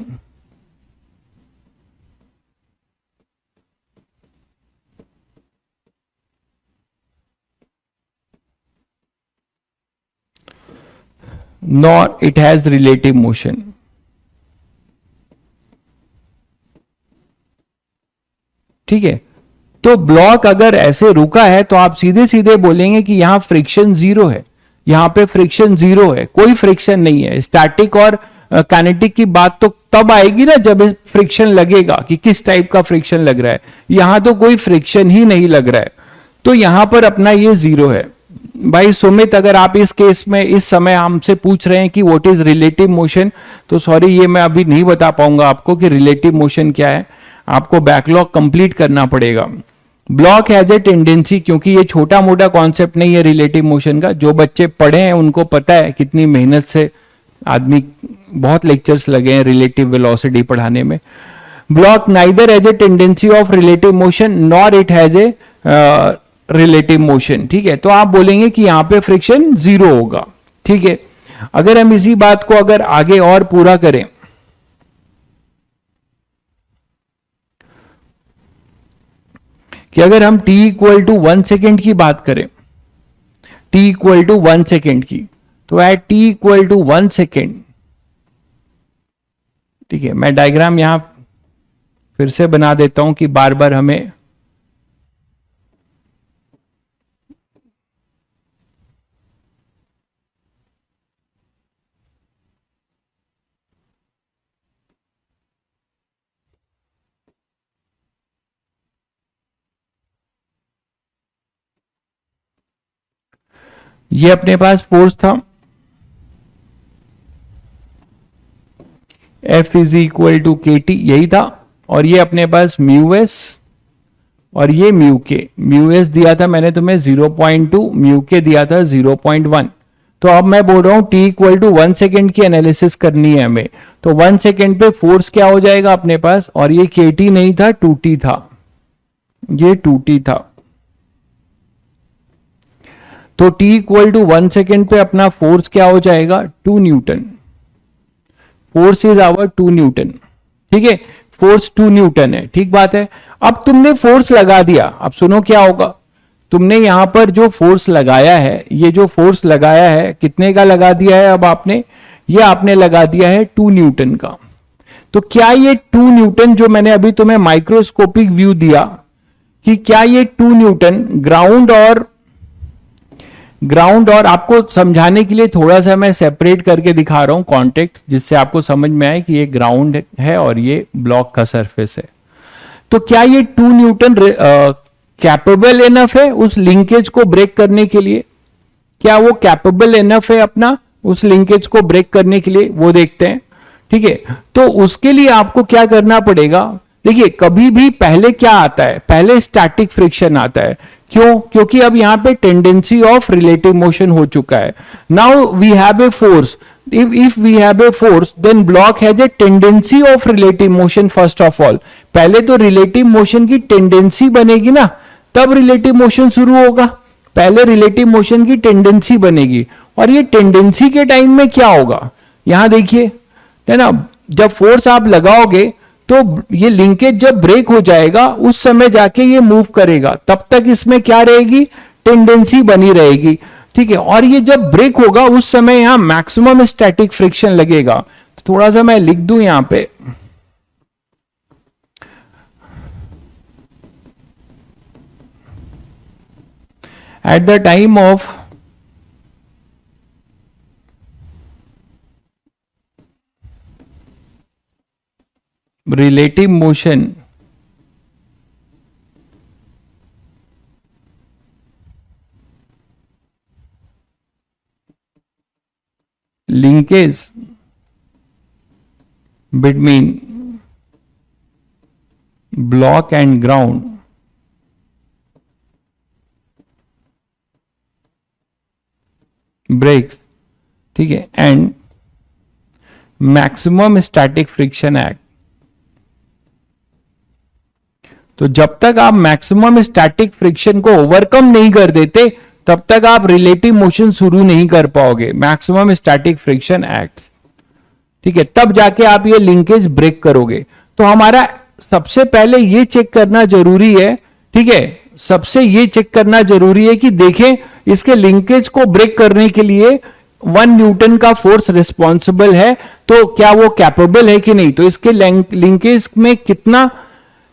[SPEAKER 1] nor it has relative motion। ठीक है, तो ब्लॉक अगर ऐसे रुका है तो आप सीधे सीधे बोलेंगे कि यहां फ्रिक्शन जीरो है, यहां पे फ्रिक्शन जीरो है, कोई फ्रिक्शन नहीं है। स्टैटिक और काइनेटिक की बात तो तब आएगी ना जब फ्रिक्शन लगेगा कि किस टाइप का फ्रिक्शन लग रहा है, यहां तो कोई फ्रिक्शन ही नहीं लग रहा है, तो यहां पर अपना ये जीरो है। भाई सुमित, अगर आप इस केस में इस समय हमसे पूछ रहे हैं कि व्हाट इज रिलेटिव मोशन, तो सॉरी ये मैं अभी नहीं बता पाऊंगा आपको कि रिलेटिव मोशन क्या है, आपको बैकलॉग कंप्लीट करना पड़ेगा। ब्लॉक हैज ए टेंडेंसी, क्योंकि ये छोटा मोटा कॉन्सेप्ट नहीं है रिलेटिव मोशन का, जो बच्चे पढ़े हैं उनको पता है कितनी मेहनत से आदमी, बहुत लेक्चर्स लगे हैं रिलेटिव वेलोसिटी पढ़ाने में। Block neither has a tendency of relative motion nor it has a relative motion. ठीक है, तो आप बोलेंगे कि यहां पे फ्रिक्शन जीरो होगा। ठीक है, अगर हम इसी बात को अगर आगे और पूरा करें कि अगर हम t इक्वल टू 1 सेकेंड की बात करें, t इक्वल टू 1 सेकेंड की, तो at t equal to 1 second, ठीक है, मैं डायग्राम यहां फिर से बना देता हूं कि बार बार हमें ये अपने पास फोर्स था F इज इक्वल टू के टी, यही था, और ये अपने पास म्यू एस और ये म्यू के, म्यू एस दिया था मैंने तुम्हें 0.2, म्यू के दिया था 0.1। तो अब मैं बोल रहा हूं t इक्वल टू 1 सेकेंड की एनालिसिस करनी है हमें, तो 1 सेकेंड पे फोर्स क्या हो जाएगा अपने पास, और ये के टी नहीं था 2t था, ये 2t था, तो t इक्वल टू 1 सेकेंड पे अपना फोर्स क्या हो जाएगा 2 newton, force is our 2 newton. ठीक है, फोर्स 2 न्यूटन है, ठीक बात है। अब तुमने फोर्स लगा दिया, अब सुनो क्या होगा, तुमने यहां पर जो फोर्स लगाया है, ये जो फोर्स लगाया है कितने का लगा दिया है, अब आपने ये आपने लगा दिया है 2 न्यूटन का। तो क्या ये 2 न्यूटन जो मैंने अभी तुम्हें माइक्रोस्कोपिक व्यू दिया कि क्या ये 2 न्यूटन ग्राउंड और आपको समझाने के लिए थोड़ा सा मैं सेपरेट करके दिखा रहा हूं कॉन्टेक्स्ट, जिससे आपको समझ में आए कि ये ग्राउंड है और ये ब्लॉक का सरफेस है। तो क्या ये 2 न्यूटन कैपेबल इनफ है उस लिंकेज को ब्रेक करने के लिए, क्या वो कैपेबल इनफ है अपना उस लिंकेज को ब्रेक करने के लिए, वो देखते हैं। ठीक है, तो उसके लिए आपको क्या करना पड़ेगा, देखिए कभी भी पहले क्या आता है, पहले स्टैटिक फ्रिक्शन आता है, क्यों, क्योंकि अब यहां पे टेंडेंसी ऑफ रिलेटिव मोशन हो चुका है। Now we have a force, if we have a force then block has a tendency of relative motion first of all। पहले तो रिलेटिव मोशन की टेंडेंसी बनेगी ना, तब रिलेटिव मोशन शुरू होगा, पहले रिलेटिव मोशन की टेंडेंसी बनेगी, और ये टेंडेंसी के टाइम में क्या होगा, यहां देखिए है ना, जब फोर्स आप लगाओगे तो ये लिंकेज जब ब्रेक हो जाएगा उस समय जाके ये मूव करेगा, तब तक इसमें क्या रहेगी, टेंडेंसी बनी रहेगी। ठीक है, और ये जब ब्रेक होगा उस समय यहां मैक्सिमम स्टैटिक फ्रिक्शन लगेगा। तो थोड़ा सा मैं लिख दूं यहां पे, at the time of relative motion linkage between block and ground breaks, ठीक है, and maximum static friction act. तो जब तक आप मैक्सिमम स्टैटिक फ्रिक्शन को ओवरकम नहीं कर देते तब तक आप रिलेटिव मोशन शुरू नहीं कर पाओगे, मैक्सिमम स्टैटिक फ्रिक्शन एक्ट, ठीक है, तब जाके आप ये लिंकेज ब्रेक करोगे। तो हमारा सबसे पहले ये चेक करना जरूरी है, ठीक है, सबसे ये चेक करना जरूरी है कि देखें इसके लिंकेज को ब्रेक करने के लिए 1 न्यूटन का फोर्स रिस्पॉन्सिबल है, तो क्या वो कैपेबल है कि नहीं। तो इसके लिंकेज में कितना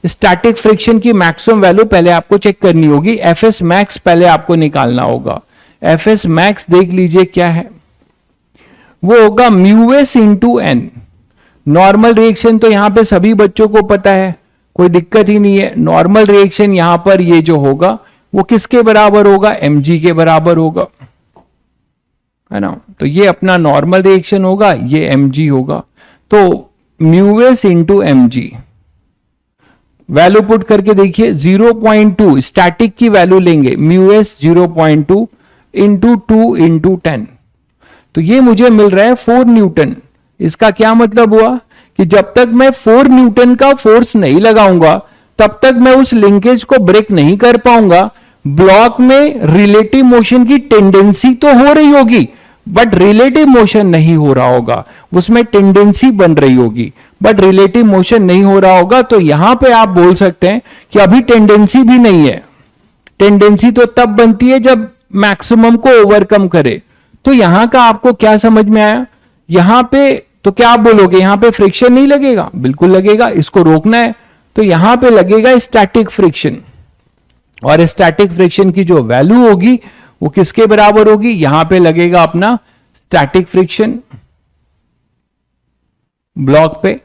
[SPEAKER 1] स्टैटिक फ्रिक्शन की मैक्सिमम वैल्यू पहले आपको चेक करनी होगी। एफएस मैक्स पहले आपको निकालना होगा। एफएस मैक्स देख लीजिए क्या है, वो होगा mu S into N. Normal reaction तो यहां पे सभी बच्चों को पता है, कोई दिक्कत ही नहीं है। नॉर्मल रिएक्शन यहां पर ये जो होगा वो किसके बराबर होगा, mg के बराबर होगा, है ना। तो ये अपना नॉर्मल रिएक्शन होगा, ये mg होगा। तो mu S into mg value put करके देखिए 0.2 स्टैटिक की वैल्यू लेंगे, म्यू एस 0.2 इंटू 2 इंटू 10, तो ये मुझे मिल रहा है 4 न्यूटन। इसका क्या मतलब हुआ कि जब तक मैं 4 न्यूटन का फोर्स नहीं लगाऊंगा तब तक मैं उस लिंकेज को ब्रेक नहीं कर पाऊंगा। ब्लॉक में रिलेटिव मोशन की टेंडेंसी तो हो रही होगी बट रिलेटिव मोशन नहीं हो रहा होगा, उसमें टेंडेंसी बन रही होगी बट रिलेटिव मोशन नहीं हो रहा होगा। तो यहां पे आप बोल सकते हैं कि अभी टेंडेंसी भी नहीं है। टेंडेंसी तो तब बनती है जब मैक्सिमम को ओवरकम करे। तो यहां का आपको क्या समझ में आया, यहां पे तो क्या आप बोलोगे, यहां पे फ्रिक्शन नहीं लगेगा, बिल्कुल लगेगा। इसको रोकना है तो यहां पे लगेगा स्टैटिक फ्रिक्शन, और स्टैटिक फ्रिक्शन की जो वैल्यू होगी वो किसके बराबर होगी, यहां पे लगेगा अपना स्टैटिक फ्रिक्शन ब्लॉक पे,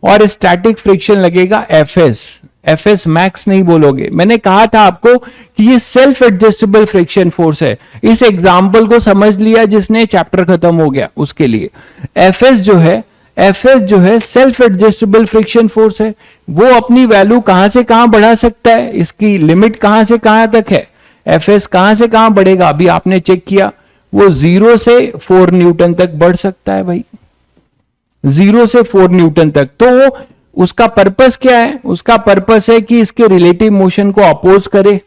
[SPEAKER 1] और स्टैटिक फ्रिक्शन लगेगा एफएस। एफएस मैक्स नहीं बोलोगे, मैंने कहा था आपको कि ये सेल्फ एडजस्टेबल फ्रिक्शन फोर्स है। इस एग्जांपल को समझ लिया जिसने, चैप्टर खत्म हो गया उसके लिए। एफएस जो है सेल्फ एडजस्टेबल फ्रिक्शन फोर्स है। वो अपनी वैल्यू कहां से कहां बढ़ा सकता है, इसकी लिमिट कहां से कहां तक है, एफएस कहां से कहां बढ़ेगा, अभी आपने चेक किया, वो 0 से 4 न्यूटन तक बढ़ सकता है भाई, 0 से 4 न्यूटन तक। तो उसका पर्पस क्या है, उसका पर्पस है कि इसके रिलेटिव मोशन को अपोज करे,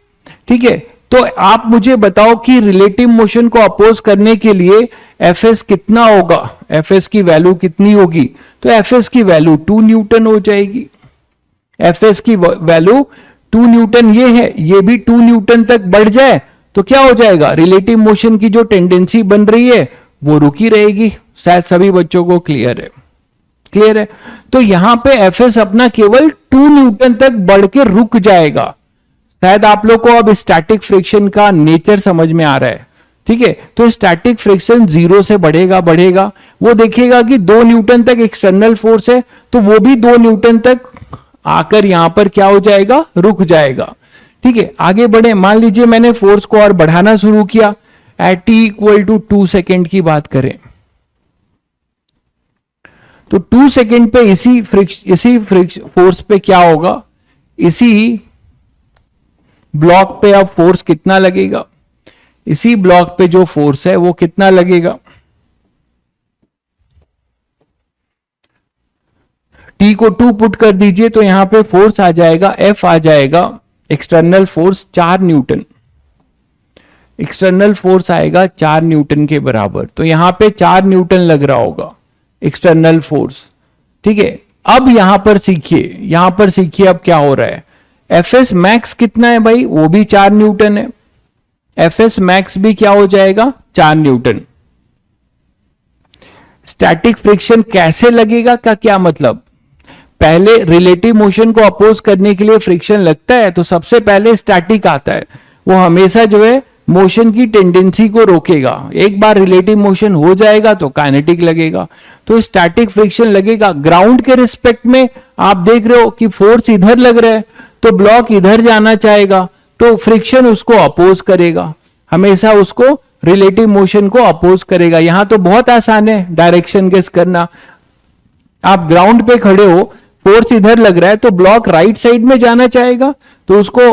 [SPEAKER 1] ठीक है। तो आप मुझे बताओ कि रिलेटिव मोशन को अपोज करने के लिए एफएस कितना होगा, एफएस की वैल्यू कितनी होगी, तो एफएस की वैल्यू 2 न्यूटन हो जाएगी। एफएस की वैल्यू 2 न्यूटन ये है, ये भी 2 न्यूटन तक बढ़ जाए तो क्या हो जाएगा, रिलेटिव मोशन की जो टेंडेंसी बन रही है वो रुकी रहेगी। शायद सभी बच्चों को क्लियर है, क्लियर है। तो यहां पे एफएस अपना केवल 2 न्यूटन तक बढ़ के रुक जाएगा। शायद आप लोग को अब स्टैटिक फ्रिक्शन का नेचर समझ में आ रहा है, ठीक है। तो स्टैटिक फ्रिक्शन 0 से बढ़ेगा, वो देखेगा कि 2 न्यूटन तक एक्सटर्नल फोर्स है, तो वो भी 2 न्यूटन तक आकर यहां पर क्या हो जाएगा, रुक जाएगा, ठीक है। आगे बढ़े, मान लीजिए मैंने फोर्स को और बढ़ाना शुरू किया, at T equal to 2 second की बात करें तो 2 सेकेंड पे इसी फोर्स पे क्या होगा, इसी ब्लॉक पे अब फोर्स कितना लगेगा, इसी ब्लॉक पे जो फोर्स है वो कितना लगेगा, टी को 2 पुट कर दीजिए तो यहां पे फोर्स आ जाएगा, एफ आ जाएगा, external force 4 Newton, external force आएगा 4 न्यूटन के बराबर। तो यहां पे 4 न्यूटन लग रहा होगा एक्सटर्नल फोर्स, ठीक है। अब यहां पर सीखिए अब क्या हो रहा है। एफएस मैक्स कितना है भाई, वो भी 4 न्यूटन है, एफएस मैक्स भी क्या हो जाएगा, 4 न्यूटन। स्टैटिक फ्रिक्शन कैसे लगेगा का क्या मतलब, पहले रिलेटिव मोशन को अपोज करने के लिए फ्रिक्शन लगता है तो सबसे पहले स्टैटिक आता है, वो हमेशा जो है मोशन की टेंडेंसी को रोकेगा। एक बार रिलेटिव मोशन हो जाएगा तो काइनेटिक लगेगा, तो स्टैटिक फ्रिक्शन लगेगा। ग्राउंड के रिस्पेक्ट में आप देख रहे हो कि फोर्स इधर लग रहा है तो ब्लॉक इधर जाना चाहेगा, तो फ्रिक्शन उसको अपोज करेगा, हमेशा उसको रिलेटिव मोशन को अपोज करेगा। यहां तो बहुत आसान है डायरेक्शन गेस करना। आप ग्राउंड पे खड़े हो, फोर्स इधर लग रहा है तो ब्लॉक राइट साइड में जाना चाहेगा, तो उसको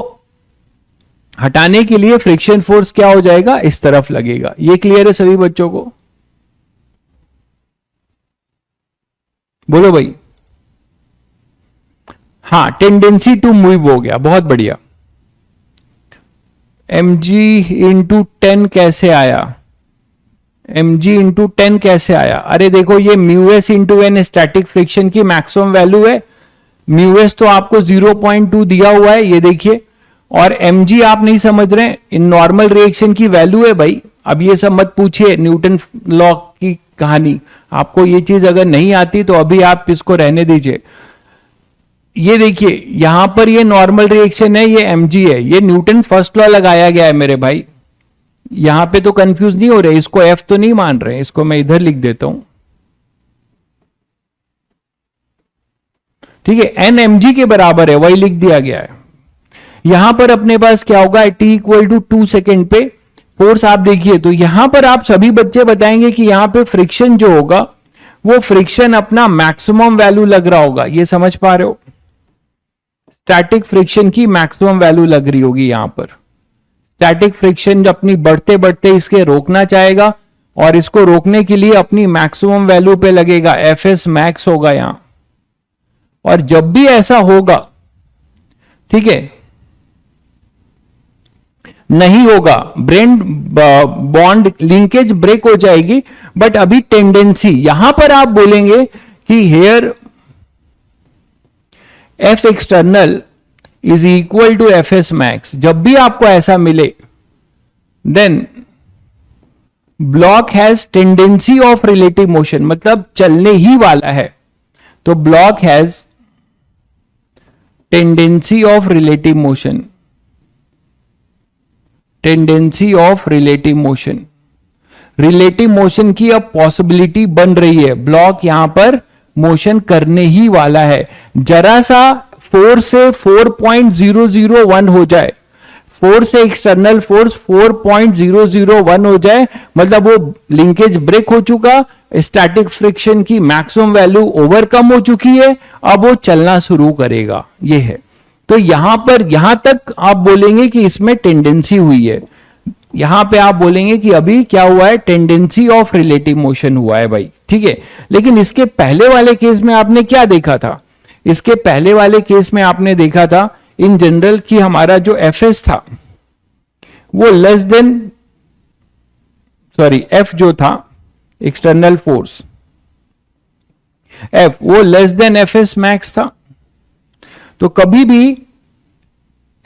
[SPEAKER 1] हटाने के लिए फ्रिक्शन फोर्स क्या हो जाएगा, इस तरफ लगेगा। ये क्लियर है सभी बच्चों को? बोलो भाई। हाँ, टेंडेंसी टू मूव हो गया, बहुत बढ़िया। mg/10 कैसे आया? mg/10 कैसे आया? अरे देखो, ये μs/n स्टैटिक फ्रिक्शन की मैक्सिमम वैल्यू है। म्यूएस तो आपको 0.2 दिया हुआ है, ये देखिए, और mg आप नहीं समझ रहे, इन नॉर्मल रिएक्शन की वैल्यू है भाई। अब ये सब मत पूछिए न्यूटन लॉ की कहानी, आपको ये चीज अगर नहीं आती तो अभी आप इसको रहने दीजिए। ये देखिए यहां पर ये नॉर्मल रिएक्शन है, ये mg है, ये न्यूटन फर्स्ट लॉ लगाया गया है मेरे भाई। यहां पे तो कंफ्यूज नहीं हो रहे, इसको f तो नहीं मान रहे, इसको मैं इधर लिख देता हूं, ठीक है। n mg के बराबर है, वही लिख दिया गया है। यहां पर अपने पास क्या होगा, t=2 सेकेंड पे फोर्स आप देखिए, तो यहां पर आप सभी बच्चे बताएंगे कि यहां पे फ्रिक्शन जो होगा वो फ्रिक्शन अपना मैक्सिमम वैल्यू लग रहा होगा। ये समझ पा रहे हो? स्टैटिक फ्रिक्शन की मैक्सिमम वैल्यू लग रही होगी यहां पर। स्टैटिक फ्रिक्शन अपनी बढ़ते बढ़ते इसके रोकना चाहेगा, और इसको रोकने के लिए अपनी मैक्सिमम वैल्यू पे लगेगा, एफएस मैक्स होगा यहां। और जब भी ऐसा होगा, ठीक है, नहीं होगा, ब्रेन बॉन्ड लिंकेज ब्रेक हो जाएगी, बट अभी टेंडेंसी यहां पर आप बोलेंगे कि here F external is equal to F S max. जब भी आपको ऐसा मिले, then block has tendency of relative motion, मतलब चलने ही वाला है, तो block has tendency of relative motion, tendency of relative motion. Relative motion की अब पॉसिबिलिटी बन रही है, ब्लॉक यहां पर मोशन करने ही वाला है। जरा सा 4 से 4.001 हो जाए, 4 से एक्सटर्नल फोर्स 4.001 हो जाए, मतलब वो लिंकेज ब्रेक हो चुका, स्टैटिक फ्रिक्शन की मैक्सिमम वैल्यू ओवरकम हो चुकी है, अब वो चलना शुरू करेगा। ये है, तो यहां पर यहां तक आप बोलेंगे कि इसमें टेंडेंसी हुई है, यहां पे आप बोलेंगे कि अभी क्या हुआ है, टेंडेंसी ऑफ रिलेटिव मोशन हुआ है भाई, ठीक है। लेकिन इसके पहले वाले केस में आपने क्या देखा था? इसके पहले वाले केस में आपने देखा था इन जनरल कि हमारा जो एफएस था वो लेस देन, सॉरी, एफ जो था एक्सटर्नल फोर्स, एफ वो less than F S max था। तो कभी भी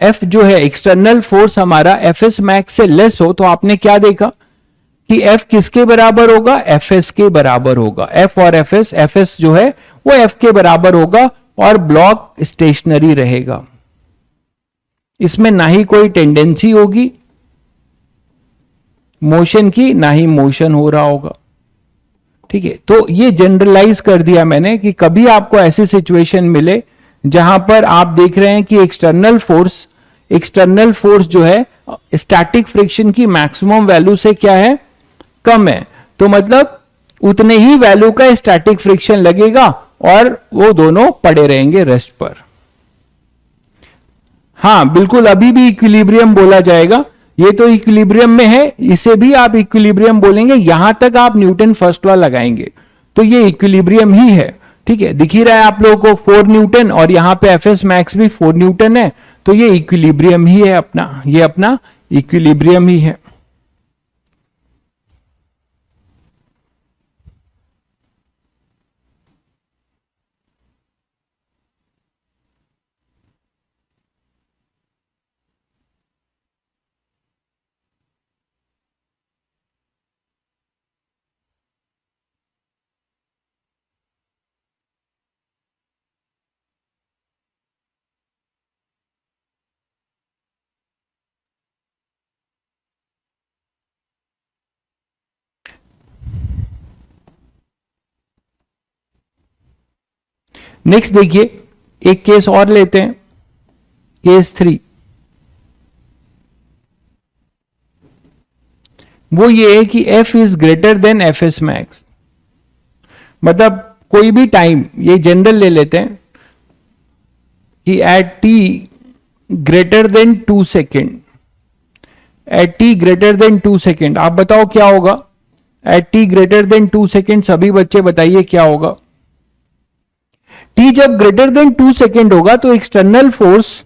[SPEAKER 1] एफ जो है एक्सटर्नल फोर्स हमारा एफ एस मैक्स से लेस हो, तो आपने क्या देखा कि एफ किसके बराबर होगा, एफ एस के बराबर होगा। एफ और एफ एस जो है वो एफ के बराबर होगा, और ब्लॉक स्टेशनरी रहेगा, इसमें ना ही कोई टेंडेंसी होगी मोशन की, ना ही मोशन हो रहा होगा, ठीक है। तो ये जनरलाइज कर दिया मैंने कि कभी आपको ऐसी सिचुएशन मिले जहां पर आप देख रहे हैं कि एक्सटर्नल फोर्स जो है स्टैटिक फ्रिक्शन की मैक्सिमम वैल्यू से क्या है, कम है, तो मतलब उतने ही वैल्यू का स्टैटिक फ्रिक्शन लगेगा और वो दोनों पड़े रहेंगे रेस्ट पर। हाँ बिल्कुल, अभी भी इक्विलिब्रियम बोला जाएगा, ये तो इक्विलिब्रियम में है, इसे भी आप इक्विलिब्रियम बोलेंगे, यहां तक आप न्यूटन फर्स्ट लॉ लगाएंगे तो ये इक्विलिब्रियम ही है, ठीक है। दिख ही रहा है आप लोगों को 4 न्यूटन, और यहां पे एफ एस मैक्स भी 4 न्यूटन है, तो ये इक्विलिब्रियम ही है अपना, ये अपना इक्विलिब्रियम ही है। नेक्स्ट देखिए, एक केस और लेते हैं, केस 3। वो ये है कि F is greater then Fs max. मतलब कोई भी टाइम, ये जनरल ले लेते हैं कि at t greater than 2 second, at t greater than 2 second, आप बताओ क्या होगा at t greater than 2 second? सभी बच्चे बताइए क्या होगा। t जब ग्रेटर देन 2 सेकेंड होगा तो एक्सटर्नल फोर्स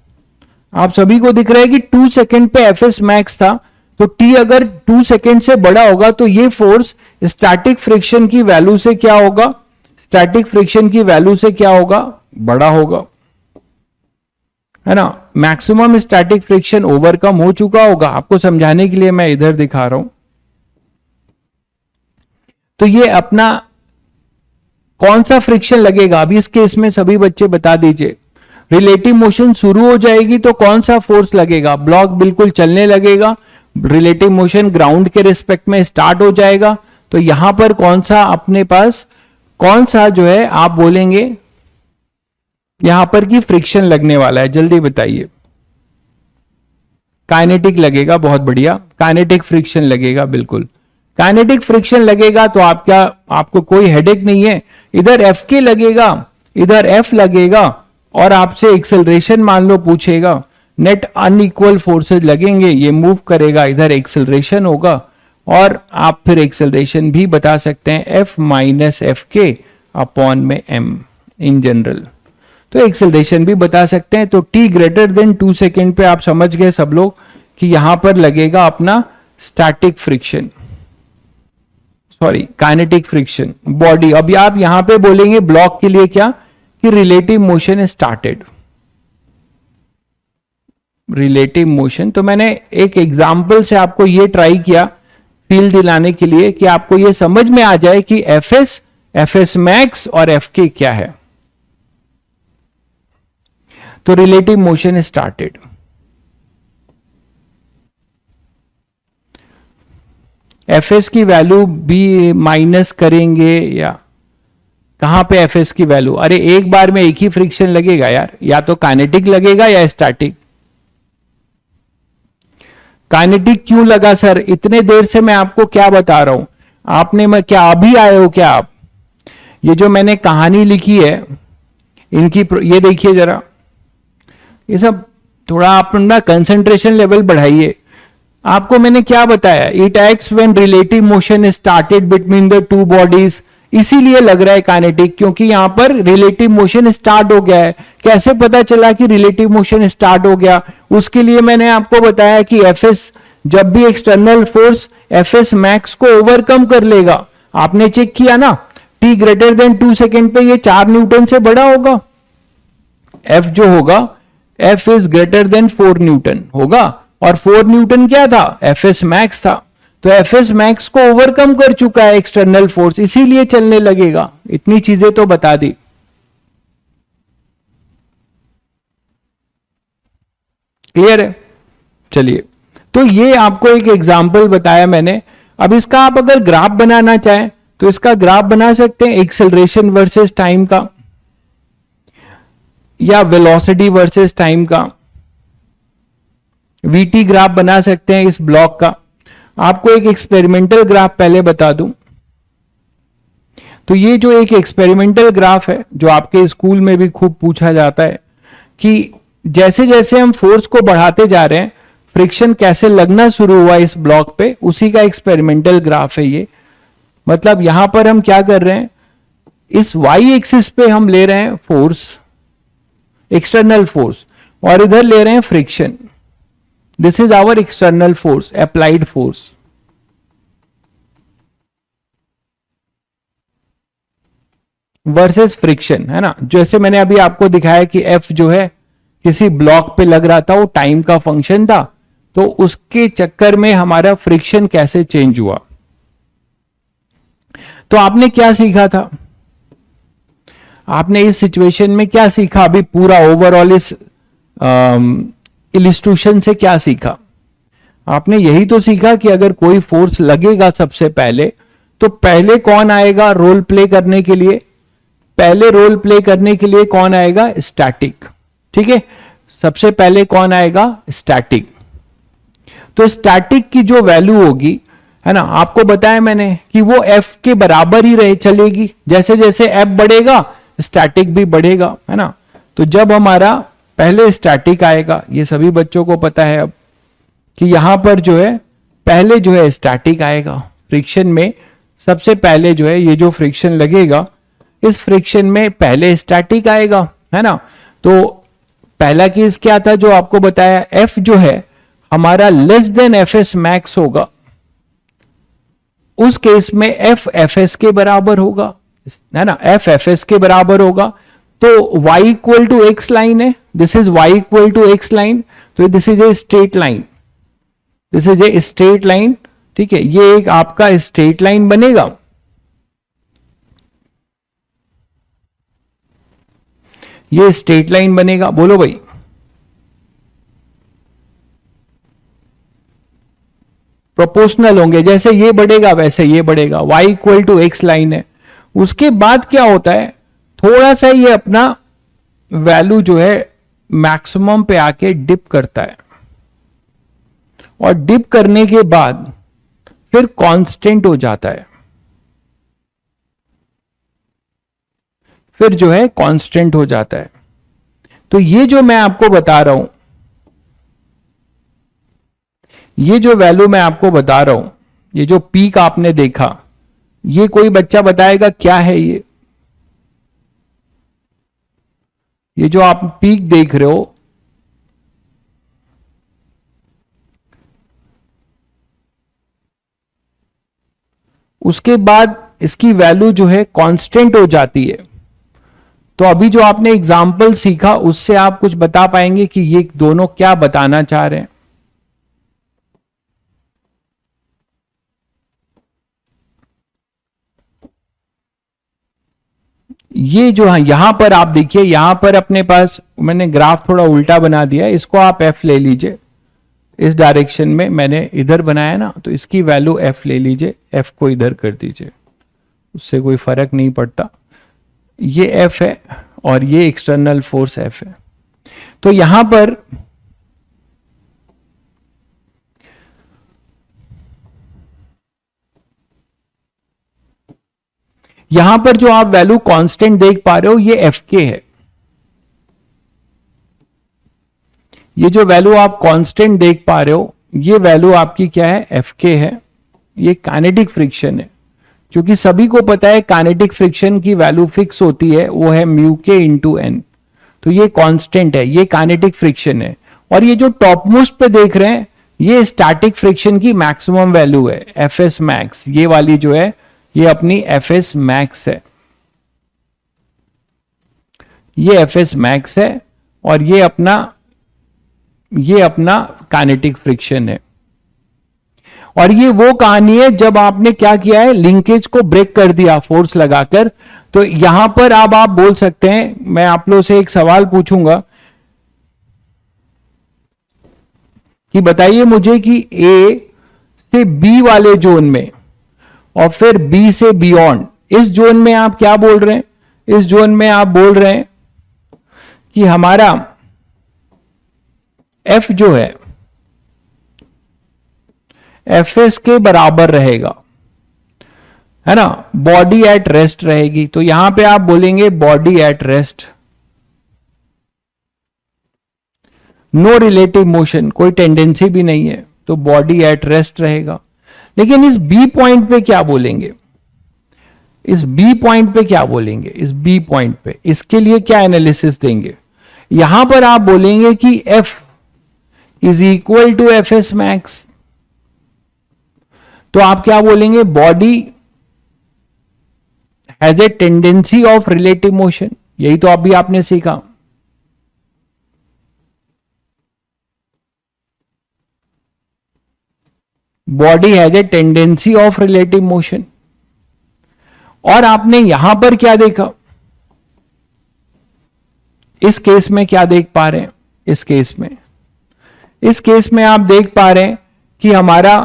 [SPEAKER 1] आप सभी को दिख रहा है कि 2 सेकेंड पे Fs मैक्स था, तो t अगर 2 सेकेंड से बड़ा होगा तो ये फोर्स स्टैटिक फ्रिक्शन की वैल्यू से क्या होगा, स्टैटिक फ्रिक्शन की वैल्यू से क्या होगा, बड़ा होगा, है ना। मैक्सिमम स्टैटिक फ्रिक्शन ओवरकम हो चुका होगा। आपको समझाने के लिए मैं इधर दिखा रहा हूं। तो ये अपना कौन सा फ्रिक्शन लगेगा अभी इस केस में सभी बच्चे बता दीजिए। रिलेटिव मोशन शुरू हो जाएगी तो कौन सा फोर्स लगेगा, ब्लॉक बिल्कुल चलने लगेगा, रिलेटिव मोशन ग्राउंड के रिस्पेक्ट में स्टार्ट हो जाएगा, तो यहां पर कौन सा अपने पास, कौन सा जो है आप बोलेंगे यहां पर की फ्रिक्शन लगने वाला है, जल्दी बताइए। काइनेटिक लगेगा, बहुत बढ़िया, काइनेटिक फ्रिक्शन लगेगा, बिल्कुल काइनेटिक फ्रिक्शन लगेगा। तो आप क्या, आपको कोई हेडेक नहीं है, इधर एफ के लगेगा, इधर एफ लगेगा, और आपसे एक्सेलरेशन मान लो पूछेगा, नेट अनइक्वल फोर्सेज लगेंगे, ये मूव करेगा, इधर एक्सेलरेशन होगा, और आप फिर एक्सेलरेशन भी बता सकते हैं एफ माइनस एफ के अपॉन में एम इन जनरल, तो एक्सेलरेशन भी बता सकते हैं। तो t ग्रेटर देन 2 सेकेंड पे आप समझ गए सब लोग कि यहां पर लगेगा अपना static friction, sorry kinetic friction body. अभी आप यहां पे बोलेंगे ब्लॉक के लिए क्या, कि relative motion started, relative motion. तो मैंने एक एग्जांपल से आपको ये ट्राई किया फील दिलाने के लिए कि आपको ये समझ में आ जाए कि एफएस, एफएस मैक्स और एफके क्या है। तो रिलेटिव मोशन स्टार्टेड, एफएस की वैल्यू भी माइनस करेंगे, या कहां पे एफएस की वैल्यू, अरे एक बार में एक ही फ्रिक्शन लगेगा यार, या तो काइनेटिक लगेगा या स्टैटिक। काइनेटिक क्यों लगा सर, इतने देर से मैं आपको क्या बता रहा हूं, आपने मैं क्या अभी आए हो क्या आप? ये जो मैंने कहानी लिखी है इनकी, ये देखिए जरा, ये सब थोड़ा आप अपना कंसंट्रेशन लेवल बढ़ाइए। आपको मैंने क्या बताया, it acts when relative motion started between the two bodies, इसीलिए लग रहा है काइनेटिक, क्योंकि यहां पर रिलेटिव मोशन स्टार्ट हो गया है। कैसे पता चला कि रिलेटिव मोशन स्टार्ट हो गया, उसके लिए मैंने आपको बताया कि एफएस, जब भी एक्सटर्नल फोर्स एफएस मैक्स को ओवरकम कर लेगा, आपने चेक किया ना, टी ग्रेटर देन 2 सेकेंड पे ये 4 न्यूटन से बड़ा होगा, एफ जो होगा F is greater then 4 Newton होगा, और 4 न्यूटन क्या था, एफएस मैक्स था। तो एफएस मैक्स को ओवरकम कर चुका है एक्सटर्नल फोर्स, इसीलिए चलने लगेगा। इतनी चीजें तो बता दी, क्लियर है। चलिए, तो ये आपको एक एग्जांपल बताया मैंने। अब इसका आप अगर ग्राफ बनाना चाहें तो इसका ग्राफ बना सकते हैं, एक्सेलरेशन वर्सेस टाइम का, या वेलोसिटी वर्सेस टाइम का, वीटी ग्राफ बना सकते हैं इस ब्लॉक का। आपको एक एक्सपेरिमेंटल ग्राफ पहले बता दूं, तो ये जो एक एक्सपेरिमेंटल ग्राफ है जो आपके स्कूल में भी खूब पूछा जाता है कि जैसे जैसे हम फोर्स को बढ़ाते जा रहे हैं फ्रिक्शन कैसे लगना शुरू हुआ इस ब्लॉक पे, उसी का एक्सपेरिमेंटल ग्राफ है ये। मतलब यहां पर हम क्या कर रहे हैं, इस वाई एक्सिस पे हम ले रहे हैं फोर्स, एक्सटर्नल फोर्स, और इधर ले रहे हैं friction. This is our external force, applied force. Versus friction, है ना। जैसे मैंने अभी आपको दिखाया कि एफ जो है किसी ब्लॉक पे लग रहा था, वो टाइम का फंक्शन था, तो उसके चक्कर में हमारा फ्रिक्शन कैसे चेंज हुआ। तो आपने क्या सीखा था, आपने इस सिचुएशन में क्या सीखा, अभी पूरा ओवरऑल इस इलिस्ट्रेशन से क्या सीखा? आपने यही तो सीखा कि अगर कोई फोर्स लगेगा सबसे पहले, तो पहले कौन आएगा रोल प्ले करने के लिए, पहले रोल प्ले करने के लिए कौन आएगा? स्टैटिक। ठीक है, सबसे पहले कौन आएगा? स्टैटिक। तो स्टैटिक की जो वैल्यू होगी, है ना, आपको बताया मैंने कि वो एफ के बराबर ही रहे चलेगी। जैसे जैसे एफ बढ़ेगा स्टैटिक भी बढ़ेगा, है ना। तो जब हमारा पहले स्टैटिक आएगा, ये सभी बच्चों को पता है अब कि यहां पर जो है पहले जो है स्टैटिक आएगा। फ्रिक्शन में सबसे पहले जो है ये जो फ्रिक्शन लगेगा, इस फ्रिक्शन में पहले स्टैटिक आएगा, है ना। तो पहला केस क्या था जो आपको बताया, एफ जो है हमारा less than F S max होगा, उस केस में एफ एफ एस के बराबर होगा, है ना, एफ एफ एस के बराबर होगा। तो y equal to X line है, this is y equal to X line, तो this is a straight line, this is a straight line. ठीक है, ये एक आपका स्ट्रेट लाइन बनेगा। ये स्ट्रेट लाइन बनेगा, बोलो भाई। प्रोपोर्शनल होंगे, जैसे ये बढ़ेगा वैसे ये बढ़ेगा, y equal to X line है। उसके बाद क्या होता है, थोड़ा सा ये अपना वैल्यू जो है मैक्सिमम पे आके डिप करता है, और डिप करने के बाद फिर कांस्टेंट हो जाता है, फिर जो है कांस्टेंट हो जाता है। तो ये जो मैं आपको बता रहा हूं, ये जो वैल्यू मैं आपको बता रहा हूं, ये जो पीक आपने देखा, ये कोई बच्चा बताएगा क्या है ये जो आप पीक देख रहे हो, उसके बाद इसकी वैल्यू जो है कांस्टेंट हो जाती है। तो अभी जो आपने एग्जाम्पल सीखा उससे आप कुछ बता पाएंगे कि ये दोनों क्या बताना चाह रहे हैं? ये जो है यहां पर आप देखिए, यहां पर अपने पास मैंने ग्राफ थोड़ा उल्टा बना दिया है, इसको आप एफ ले लीजिए, इस डायरेक्शन में मैंने इधर बनाया ना, तो इसकी वैल्यू एफ ले लीजिए, एफ को इधर कर दीजिए, उससे कोई फर्क नहीं पड़ता। ये एफ है और ये एक्सटर्नल फोर्स एफ है। तो यहां पर जो आप वैल्यू कांस्टेंट देख पा रहे हो ये एफ के है। ये जो वैल्यू आप कांस्टेंट देख पा रहे हो ये वैल्यू आपकी क्या है? एफ के है। ये काइनेटिक फ्रिक्शन है, क्योंकि सभी को पता है काइनेटिक फ्रिक्शन की वैल्यू फिक्स होती है, वो है म्यू के इंटू एन। तो ये कांस्टेंट है, ये काइनेटिक फ्रिक्शन है। और ये जो टॉप मोस्ट पे देख रहे हैं ये स्टैटिक फ्रिक्शन की मैक्सिमम वैल्यू है, एफ एस मैक्स। ये वाली जो है ये अपनी एफ एस मैक्स है, ये एफ एस मैक्स है, और ये अपना काइनेटिक फ्रिक्शन है। और ये वो कहानी है जब आपने क्या किया है, लिंकेज को ब्रेक कर दिया फोर्स लगाकर। तो यहां पर अब आप बोल सकते हैं, मैं आप लोगों से एक सवाल पूछूंगा कि बताइए मुझे कि ए से बी वाले जोन में और फिर बी से बियॉन्ड, इस जोन में आप क्या बोल रहे हैं? इस जोन में आप बोल रहे हैं कि हमारा एफ जो है एफ एस के बराबर रहेगा, है ना, बॉडी एट रेस्ट रहेगी। तो यहां पे आप बोलेंगे body at rest, no relative motion, कोई टेंडेंसी भी नहीं है, तो बॉडी एट रेस्ट रहेगा। लेकिन इस बी पॉइंट पे क्या बोलेंगे? इस बी पॉइंट पे क्या बोलेंगे? इस बी पॉइंट पे इसके लिए क्या एनालिसिस देंगे? यहां पर आप बोलेंगे कि F is equal to F S max. तो आप क्या बोलेंगे? Body has a tendency of relative motion, यही तो अभी आपने सीखा। Body has a tendency of relative motion. और आपने यहां पर क्या देखा? इस केस में क्या देख पा रहे हैं? इस केस में आप देख पा रहे हैं कि हमारा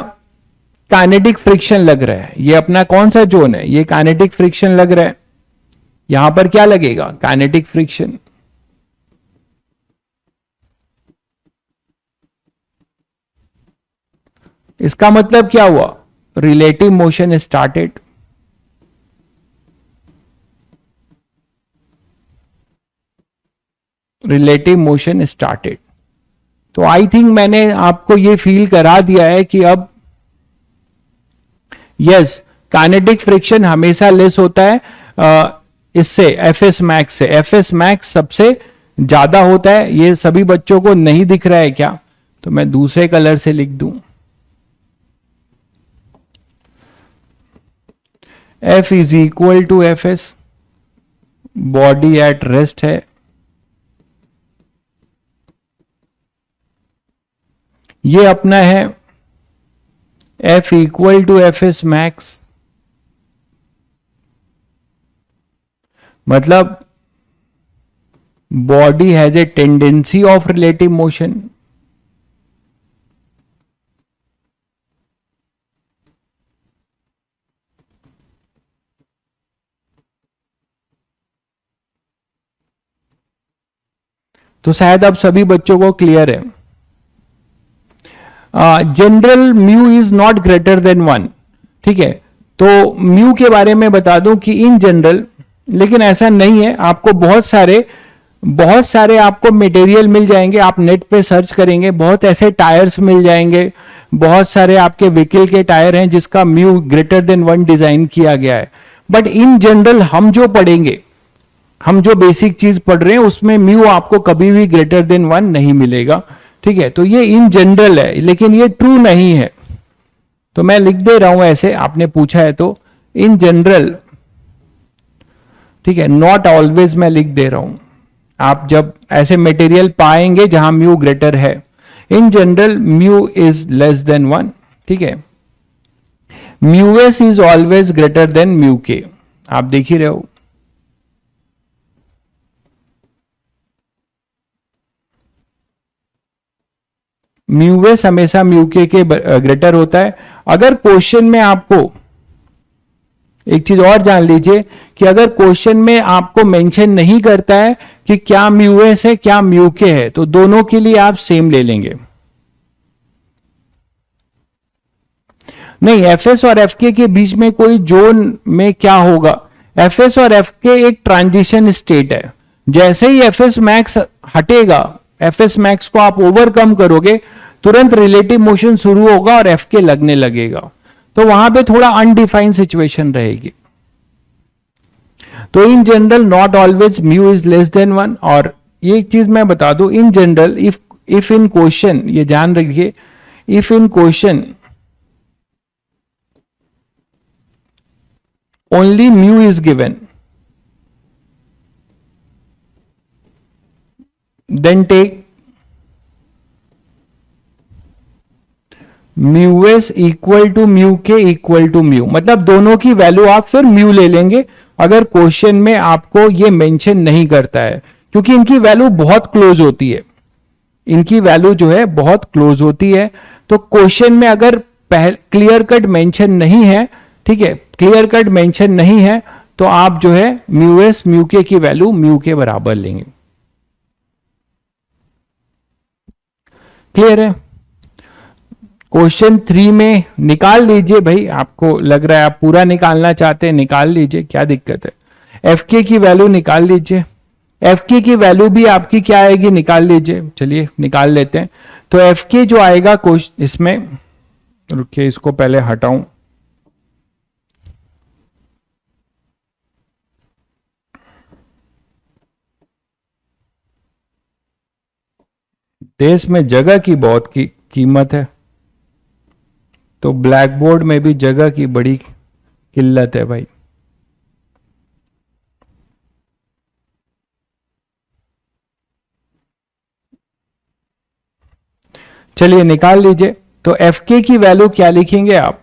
[SPEAKER 1] काइनेटिक फ्रिक्शन लग रहा है। ये अपना कौन सा जोन है? ये काइनेटिक फ्रिक्शन लग रहा है। यहां पर क्या लगेगा, काइनेटिक फ्रिक्शन। इसका मतलब क्या हुआ, relative motion started. Relative motion started. तो आई थिंक मैंने आपको ये फील करा दिया है कि अब यस, काइनेटिक फ्रिक्शन हमेशा लेस होता है इससे, एफएस मैक्स से। एफएस मैक्स सबसे ज्यादा होता है। ये सभी बच्चों को नहीं दिख रहा है क्या, तो मैं दूसरे कलर से लिख दूं। F is equal to F S, body at rest है। ये अपना है F equal to F S max, मतलब body has a tendency of relative motion. तो शायद अब सभी बच्चों को क्लियर है। General mu is not greater than 1, ठीक है। तो म्यू के बारे में बता दूं कि इन जनरल, लेकिन ऐसा नहीं है। आपको बहुत सारे आपको मटेरियल मिल जाएंगे, आप नेट पे सर्च करेंगे, बहुत ऐसे टायर्स मिल जाएंगे, बहुत सारे आपके व्हीकल के टायर हैं जिसका म्यू ग्रेटर देन 1 डिजाइन किया गया है। बट इन जनरल हम जो पढ़ेंगे, हम जो बेसिक चीज पढ़ रहे हैं उसमें म्यू आपको कभी भी ग्रेटर देन 1 नहीं मिलेगा, ठीक है। तो ये इन जनरल है, लेकिन ये ट्रू नहीं है। तो मैं लिख दे रहा हूं ऐसे, आपने पूछा है तो इन जनरल, ठीक है, नॉट ऑलवेज मैं लिख दे रहा हूं। आप जब ऐसे मटेरियल पाएंगे जहां म्यू ग्रेटर है, in general mu is less than 1, ठीक है। Mu S is always greater than mu के, आप देख ही रहे हो। म्यू एस हमेशा म्यू के ग्रेटर होता है। अगर क्वेश्चन में आपको एक चीज और जान लीजिए कि अगर क्वेश्चन में आपको मेंशन नहीं करता है कि क्या म्यू एस है क्या म्यू के है, तो दोनों के लिए आप सेम ले लेंगे। नहीं, एफएस और एफके के बीच में कोई जोन में क्या होगा, एफएस और एफके एक ट्रांजिशन स्टेट है। जैसे ही एफएस मैक्स हटेगा, एफएस मैक्स को आप ओवरकम करोगे, तुरंत रिलेटिव मोशन शुरू होगा और एफके लगने लगेगा। तो वहां पे थोड़ा अनडिफाइंड सिचुएशन रहेगी। तो in general not always mu is less than 1। और ये एक चीज मैं बता दूं, in general if in question, ये ध्यान रखिए, if in question only mu is given, then take mu S equal to mu K equal to mu, मतलब दोनों की वैल्यू आप फिर म्यू ले लेंगे अगर क्वेश्चन में आपको ये मेंशन नहीं करता है, क्योंकि इनकी वैल्यू बहुत क्लोज होती है। इनकी वैल्यू जो है बहुत क्लोज होती है। तो क्वेश्चन में अगर क्लियर कट मेंशन नहीं है, ठीक है, क्लियर कट मेंशन नहीं है, तो आप जो है म्यू एस म्यू के की वैल्यू म्यू के बराबर लेंगे। क्लियर है। क्वेश्चन 3 में निकाल लीजिए भाई, आपको लग रहा है आप पूरा निकालना चाहते हैं, निकाल लीजिए, क्या दिक्कत है। एफ के की वैल्यू निकाल लीजिए, एफ के की वैल्यू भी आपकी क्या आएगी, निकाल लीजिए। चलिए निकाल लेते हैं। तो एफ के जो आएगा क्वेश्चन, इसमें रुकिए, इसको पहले हटाऊं। देश में जगह की बहुत कीमत है, तो ब्लैक बोर्ड में भी जगह की बड़ी किल्लत है भाई। चलिए निकाल लीजिए। तो एफ के की वैल्यू क्या लिखेंगे आप,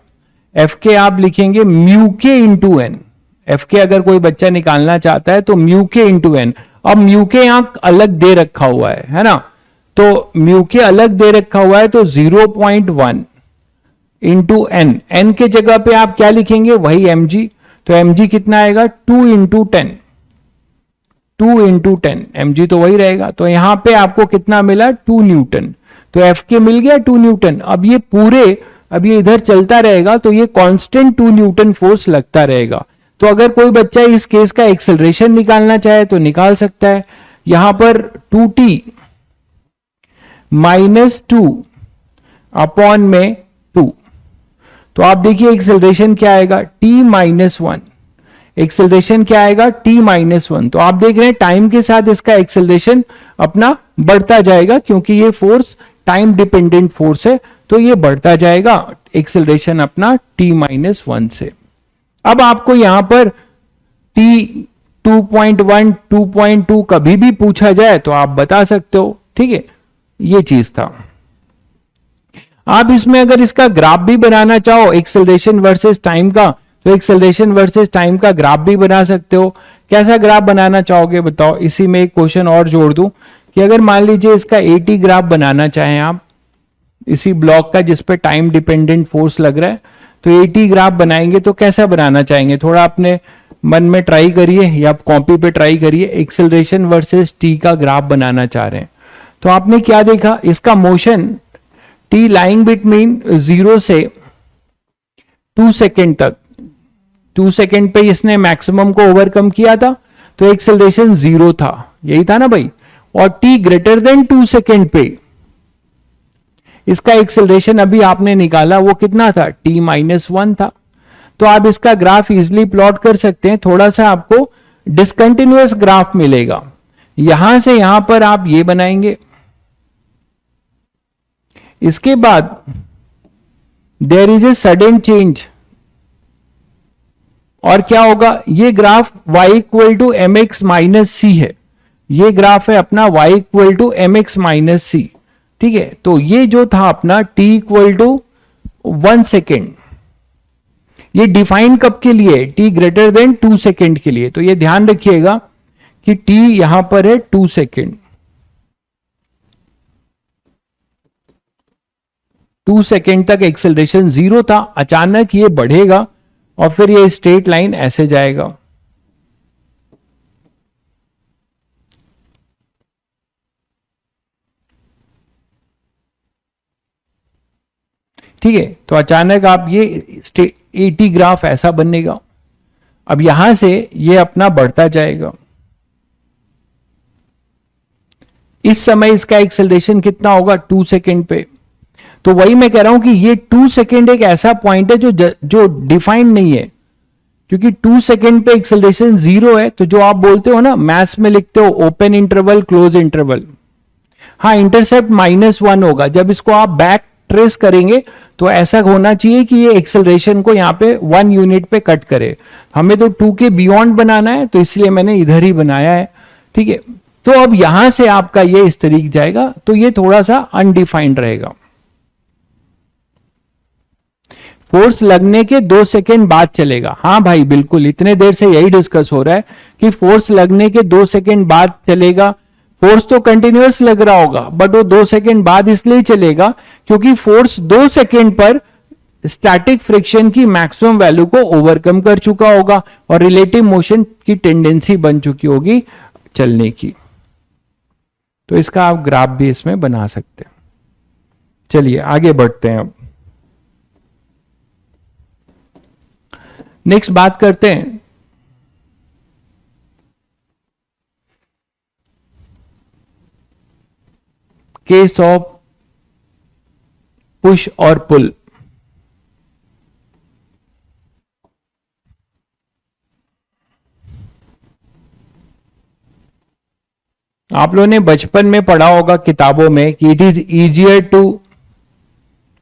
[SPEAKER 1] एफ के आप लिखेंगे म्यू के इंटू एन। एफ के अगर कोई बच्चा निकालना चाहता है तो म्यू के इंटू एन। अब म्यू के यहां अलग दे रखा हुआ है ना, तो म्यू के अलग दे रखा हुआ है, तो 0.1 इंटू एन। एन के जगह पे आप क्या लिखेंगे, वही एम जी। तो एम जी कितना आएगा, 2 इंटू 10। 2 × 10 mg तो वही रहेगा, तो यहां पे आपको कितना मिला 2 न्यूटन, तो एफ के मिल गया 2 न्यूटन। अब ये पूरे, अब ये इधर चलता रहेगा तो ये कांस्टेंट 2 न्यूटन फोर्स लगता रहेगा। तो अगर कोई बच्चा इस केस का एक्सेलरेशन निकालना चाहे तो निकाल सकता है। यहां पर 2t - 2 अपॉन में 2, तो आप देखिए एक्सेलरेशन क्या आएगा t-1, एक्सेलरेशन क्या आएगा t-1। तो आप देख रहे हैं टाइम के साथ इसका एक्सेलरेशन अपना बढ़ता जाएगा, क्योंकि ये फोर्स टाइम डिपेंडेंट फोर्स है, तो ये बढ़ता जाएगा एक्सेलरेशन अपना t-1 से। अब आपको यहां पर t 2.1 2.2 कभी भी पूछा जाए तो आप बता सकते हो, ठीक है, ये चीज था। आप इसमें अगर इसका ग्राफ भी बनाना चाहो एक्सेलरेशन वर्सेस टाइम का, तो एक्सेलरेशन वर्सेस टाइम का ग्राफ भी बना सकते हो। कैसा ग्राफ बनाना चाहोगे बताओ? इसी में एक क्वेश्चन और जोड़ दूं कि अगर मान लीजिए इसका 80 ग्राफ बनाना चाहें आप, इसी ब्लॉक का जिस पे टाइम डिपेंडेंट फोर्स लग रहा है, तो 80 ग्राफ बनाएंगे तो कैसा बनाना चाहेंगे? थोड़ा अपने मन में ट्राई करिए या आप कॉपी पे ट्राई करिए। एक्सेलरेशन वर्सेस टी का ग्राफ बनाना चाह रहे हैं तो आपने क्या देखा, इसका मोशन टी लाइंग बिटवीन 0 से 2 सेकेंड तक, 2 सेकेंड पे इसने मैक्सिमम को ओवरकम किया था, तो एक्सेलरेशन 0 था, यही था ना भाई। और t ग्रेटर देन 2 सेकेंड पे इसका एक्सेलरेशन अभी आपने निकाला, वो कितना था t-1 था। तो आप इसका ग्राफ इजिली प्लॉट कर सकते हैं। थोड़ा सा आपको डिसकंटिन्यूअस ग्राफ मिलेगा। यहां से यहां पर आप ये बनाएंगे, इसके बाद there is a sudden change, और क्या होगा, ये ग्राफ y = mx - c है, ये ग्राफ है अपना y = mx - c, ठीक है। तो ये जो था अपना t = 1 सेकेंड, ये डिफाइन कब के लिए, t ग्रेटर देन 2 सेकेंड के लिए। तो ये ध्यान रखिएगा कि t यहां पर है 2 सेकेंड, 2 सेकेंड तक एक्सेलरेशन 0 था, अचानक ये बढ़ेगा और फिर ये स्ट्रेट लाइन ऐसे जाएगा। ठीक है, तो अचानक आप ये 80 ग्राफ ऐसा बनेगा। अब यहां से ये अपना बढ़ता जाएगा। इस समय इसका एक्सेलरेशन कितना होगा 2 सेकेंड पे। तो वही मैं कह रहा हूं कि ये 2 सेकेंड एक ऐसा पॉइंट है जो डिफाइंड नहीं है, क्योंकि 2 सेकेंड पे एक्सेलरेशन 0 है। तो जो आप बोलते हो ना, मैथ्स में लिखते हो ओपन इंटरवल क्लोज इंटरवल, हाँ, इंटरसेप्ट -1 होगा। जब इसको आप बैक ट्रेस करेंगे तो ऐसा होना चाहिए कि ये एक्सेलरेशन को यहां पे 1 यूनिट पे कट करे। हमें तो 2 के बियॉन्ड बनाना है, तो इसलिए मैंने इधर ही बनाया है, ठीक है। तो अब यहां से आपका ये इस तरीके जाएगा, तो ये थोड़ा सा अनडिफाइंड रहेगा। फोर्स लगने के 2 सेकेंड बाद चलेगा, हाँ भाई बिल्कुल, इतने देर से यही डिस्कस हो रहा है कि फोर्स लगने के 2 सेकेंड बाद चलेगा। फोर्स तो कंटिन्यूअस लग रहा होगा, बट वो 2 सेकेंड बाद इसलिए चलेगा क्योंकि फोर्स 2 सेकेंड पर स्टैटिक फ्रिक्शन की मैक्सिमम वैल्यू को ओवरकम कर चुका होगा और रिलेटिव मोशन की टेंडेंसी बन चुकी होगी चलने की। तो इसका आप ग्राफ भी इसमें बना सकते हैं। चलिए आगे बढ़ते हैं। अब नेक्स्ट बात करते हैं केस ऑफ पुश और पुल। आप लोगों ने बचपन में पढ़ा होगा किताबों में कि इट इज इजियर टू,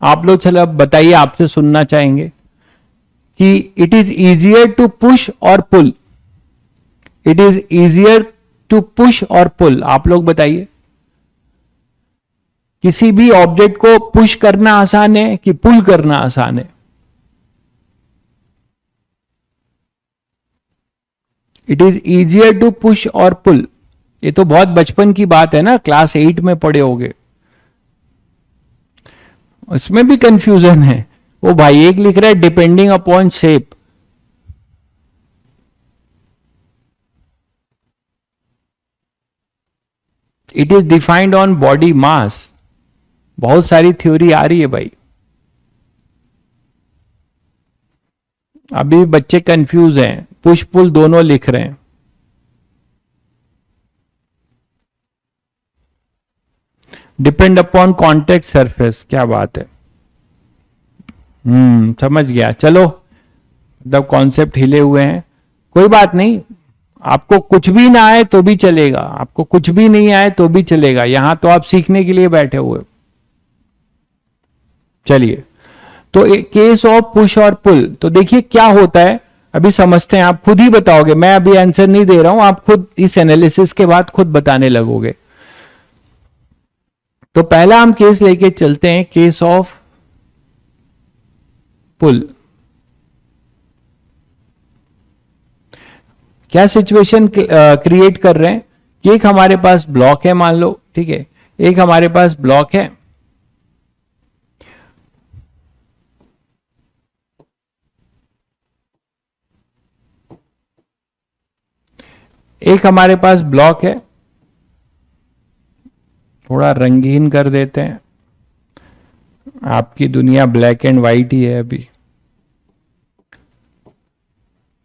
[SPEAKER 1] आप लोग चलो अब बताइए, आपसे सुनना चाहेंगे कि it is easier to push और pull, it is easier to push और पुल। आप लोग बताइए, किसी भी ऑब्जेक्ट को पुश करना आसान है कि पुल करना आसान है? It is easier to push और पुल, ये तो बहुत बचपन की बात है ना, क्लास 8 में पढ़े होंगे। इसमें भी कंफ्यूजन है। वो भाई एक लिख रहा है depending upon shape, it is defined on body mass. बहुत सारी थ्योरी आ रही है भाई, अभी बच्चे कंफ्यूज हैं, पुश पुल दोनों लिख रहे हैं। डिपेंड अपॉन कॉन्टेक्ट सरफेस, क्या बात है। समझ गया। चलो, मतलब कॉन्सेप्ट हिले हुए हैं, कोई बात नहीं। आपको कुछ भी ना आए तो भी चलेगा, आपको कुछ भी नहीं आए तो भी चलेगा, यहां तो आप सीखने के लिए बैठे हुए। चलिए, तो केस ऑफ पुश और पुल, तो देखिए क्या होता है, अभी समझते हैं। आप खुद ही बताओगे, मैं अभी आंसर नहीं दे रहा हूं, आप खुद इस एनालिसिस के बाद खुद बताने लगोगे। तो पहला हम केस लेके चलते हैं, केस ऑफ पुल। क्या सिचुएशन क्रिएट कर रहे हैं कि एक हमारे पास ब्लॉक है, मान लो, ठीक है, एक हमारे पास ब्लॉक है, एक हमारे पास ब्लॉक है, थोड़ा रंगीन कर देते हैं, आपकी दुनिया ब्लैक एंड व्हाइट ही है अभी।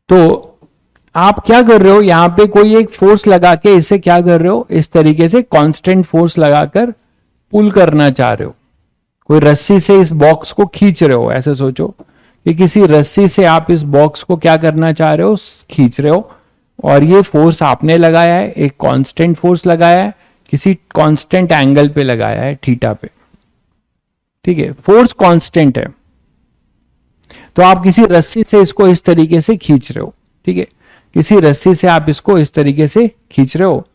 [SPEAKER 1] तो आप क्या कर रहे हो, यहां पे कोई एक फोर्स लगा के इसे क्या कर रहे हो, इस तरीके से कांस्टेंट फोर्स लगाकर पुल करना चाह रहे हो। कोई रस्सी से इस बॉक्स को खींच रहे हो, ऐसे सोचो कि किसी रस्सी से आप इस बॉक्स को क्या करना चाह रहे हो, खींच रहे हो। और ये फोर्स आपने लगाया है, एक कांस्टेंट फोर्स लगाया है, किसी कांस्टेंट एंगल पे लगाया है, थीटा पे, ठीक है, फोर्स कांस्टेंट है। तो आप किसी रस्सी से इसको इस तरीके से खींच रहे हो, ठीक है, किसी रस्सी से आप इसको इस तरीके से खींच रहे हो,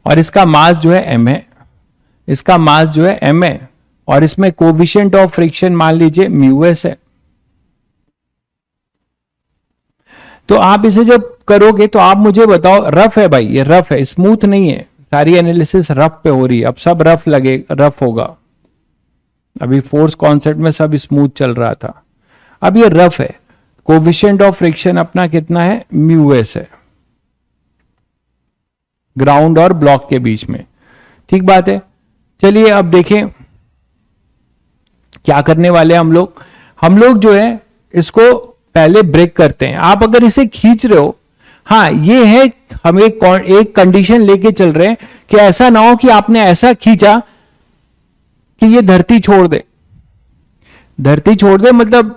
[SPEAKER 1] और इसका मास जो है m है, इसका मास जो है m है, और इसमें कोएफिशिएंट ऑफ फ्रिक्शन मान लीजिए μs है। तो आप इसे जब करोगे तो आप मुझे बताओ, रफ है भाई, ये रफ है, स्मूथ नहीं है, सारी एनालिसिस रफ पे हो रही है, अब सब रफ लगे, रफ होगा। अभी फोर्स कॉन्सेप्ट में सब स्मूथ चल रहा था, अब ये रफ है। कोएफिशिएंट ऑफ फ्रिक्शन अपना कितना है, μs है, ग्राउंड और ब्लॉक के बीच में, ठीक बात है। चलिए अब देखें क्या करने वाले हैं हम लोग जो है इसको पहले ब्रेक करते हैं। आप अगर इसे खींच रहे हो, हाँ ये है, हम एक कंडीशन लेके चल रहे हैं कि ऐसा ना हो कि आपने ऐसा खींचा कि ये धरती छोड़ दे। धरती छोड़ दे मतलब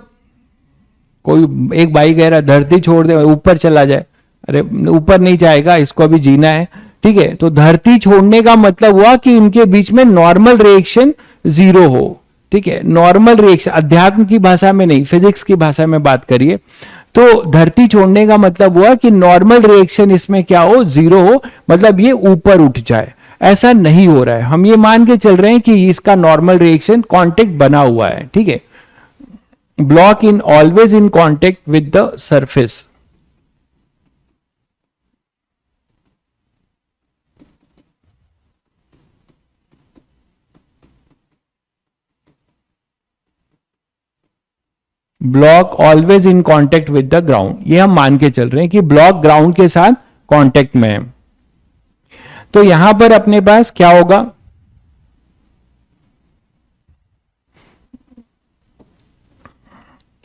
[SPEAKER 1] कोई एक भाई कह रहा है धरती छोड़ दे, ऊपर चला जाए, अरे ऊपर नहीं जाएगा, इसको अभी जीना है, ठीक है। तो धरती छोड़ने का मतलब हुआ कि इनके बीच में नॉर्मल रिएक्शन जीरो हो, ठीक है, नॉर्मल रिएक्शन, अध्यात्म की भाषा में नहीं, फिजिक्स की भाषा में बात करिए। तो धरती छोड़ने का मतलब हुआ कि नॉर्मल रिएक्शन इसमें क्या हो, जीरो हो, मतलब ये ऊपर उठ जाए। ऐसा नहीं हो रहा है, हम ये मान के चल रहे हैं कि इसका नॉर्मल रिएक्शन कांटेक्ट बना हुआ है, ठीक है। Block in always in contact with the surface. Block always in contact with the ground, ये हम मान के चल रहे हैं कि ब्लॉक ग्राउंड के साथ कांटेक्ट में है। तो यहां पर अपने पास क्या होगा,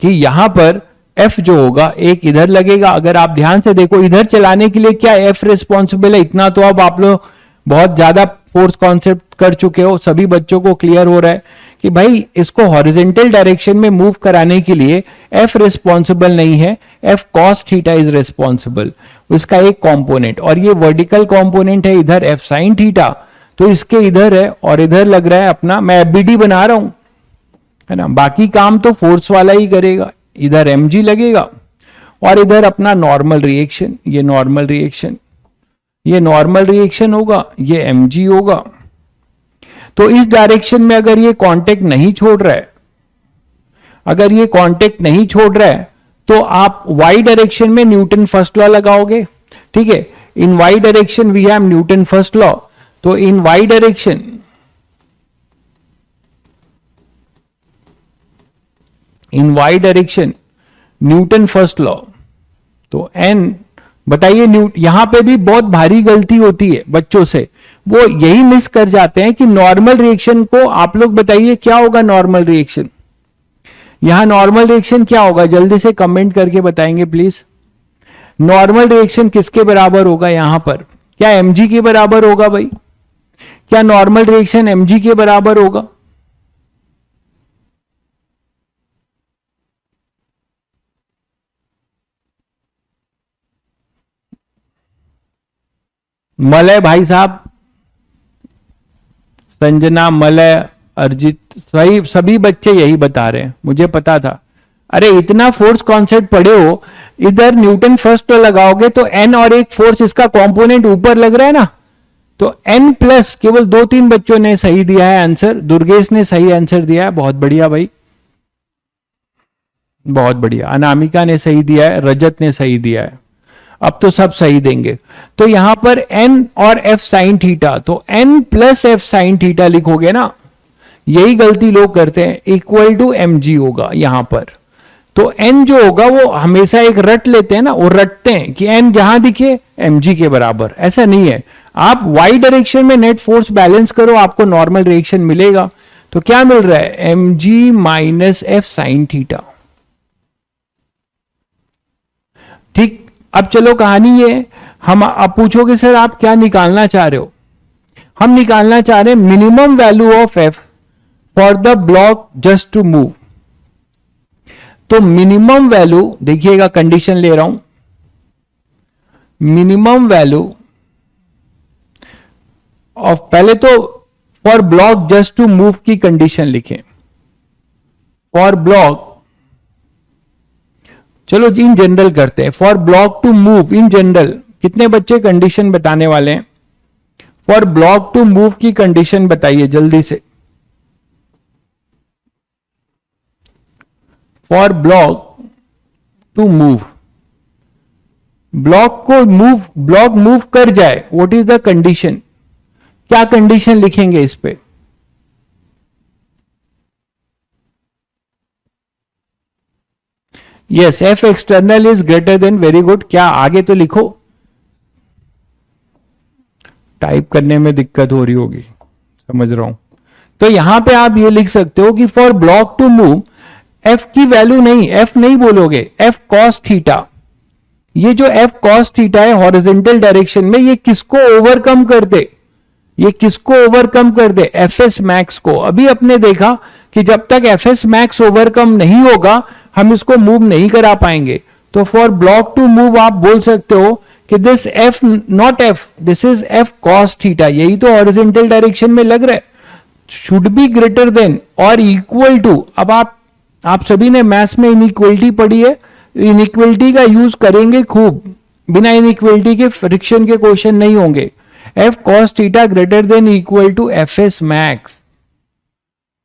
[SPEAKER 1] कि यहां पर F जो होगा एक इधर लगेगा। अगर आप ध्यान से देखो, इधर चलाने के लिए क्या F रिस्पॉन्सिबल है, इतना तो अब आप लोग बहुत ज्यादा फोर्स कॉन्सेप्ट कर चुके हो, सभी बच्चों को क्लियर हो रहा है कि भाई इसको हॉरिजेंटल डायरेक्शन में मूव कराने के लिए F रिस्पॉन्सिबल नहीं है, F cos theta is responsible, इसका एक कंपोनेंट। और ये वर्टिकल कंपोनेंट है इधर F sin थीटा, तो इसके इधर है और इधर लग रहा है अपना, मैं FBD बना रहा हूं, है ना, बाकी काम तो फोर्स वाला ही करेगा। इधर mg लगेगा और इधर अपना नॉर्मल रिएक्शन, ये नॉर्मल रिएक्शन, ये नॉर्मल रिएक्शन होगा, ये mg होगा। तो इस डायरेक्शन में अगर ये कांटेक्ट नहीं छोड़ रहा है, अगर ये कांटेक्ट नहीं छोड़ रहा है, तो आप y डायरेक्शन में न्यूटन फर्स्ट लॉ लगाओगे, ठीक है। In y direction we have Newton first law, तो in y direction, in y direction Newton first law, तो n बताइए यहां पे भी बहुत भारी गलती होती है बच्चों से, वो यही मिस कर जाते हैं कि नॉर्मल रिएक्शन को, आप लोग बताइए क्या होगा नॉर्मल रिएक्शन, यहां नॉर्मल रिएक्शन क्या होगा, जल्दी से कमेंट करके बताएंगे प्लीज। नॉर्मल रिएक्शन किसके बराबर होगा यहां पर, क्या mg के बराबर होगा भाई, क्या नॉर्मल रिएक्शन mg के बराबर होगा? मलय भाई साहब, संजना, मलय, अरिजीत, सही सभी बच्चे यही बता रहे हैं, मुझे पता था। अरे इतना फोर्स कॉन्सेप्ट पढ़े हो, इधर न्यूटन फर्स्ट लगाओगे तो एन और एक फोर्स इसका कंपोनेंट ऊपर लग रहा है ना, तो एन प्लस, केवल 2-3 बच्चों ने सही दिया है आंसर, दुर्गेश ने सही आंसर दिया है, बहुत बढ़िया भाई, बहुत बढ़िया। अनामिका ने सही दिया है, रजत ने सही दिया है, अब तो सब सही देंगे। तो यहां पर n और f साइन थीटा, तो n plus f sine theta लिखोगे ना, यही गलती लोग करते हैं, इक्वल टू mg होगा यहां पर। तो n जो होगा वो हमेशा एक रट लेते हैं ना, वो रटते हैं कि n जहां दिखे mg के बराबर, ऐसा नहीं है। आप y डायरेक्शन में नेट फोर्स बैलेंस करो, आपको नॉर्मल रिएक्शन मिलेगा। तो क्या मिल रहा है, mg minus f sign theta. ठीक, अब चलो कहानी ये, हम अब पूछोगे सर आप क्या निकालना चाह रहे हो, हम निकालना चाह रहे हैं minimum value of f for the block just to move. तो मिनिमम वैल्यू देखिएगा, कंडीशन ले रहा हूं, मिनिमम वैल्यू ऑफ, पहले तो for block just to move की कंडीशन लिखें, फॉर ब्लॉक, चलो इन जनरल करते हैं, for block to move in general, कितने बच्चे कंडीशन बताने वाले हैं, फॉर ब्लॉक टू मूव की कंडीशन बताइए जल्दी से। For block to move, block को मूव, ब्लॉक मूव कर जाए, व्हाट इज द कंडीशन, क्या कंडीशन लिखेंगे इस पे? Yes, F external is greater then, very good, क्या आगे तो लिखो, टाइप करने में दिक्कत हो रही होगी, समझ रहा हूं। तो यहां पे आप ये लिख सकते हो कि for block to move, F की वैल्यू नहीं, एफ नहीं बोलोगे, एफ कॉस थीटा, ये जो एफ कॉस थीटा है हॉरिजॉन्टल डायरेक्शन में, ये किसको ओवरकम कर दे, ये किसको ओवरकम कर दे, एफ एस मैक्स को। अभी अपने देखा कि जब तक एफ एस मैक्स ओवरकम नहीं होगा हम इसको मूव नहीं करा पाएंगे। तो फॉर ब्लॉक टू मूव आप बोल सकते हो कि this F, not F, this is F cos theta, यही तो हॉरिजॉन्टल डायरेक्शन में लग रहा है, शुड बी ग्रेटर देन और इक्वल टू। अब आप सभी ने मैथ्स में इनइक्वलिटी पढ़ी है, इनइक्वलिटी का यूज करेंगे खूब, बिना इनइक्वलिटी के फ्रिक्शन के क्वेश्चन नहीं होंगे। F cos theta greater than equal to F S max,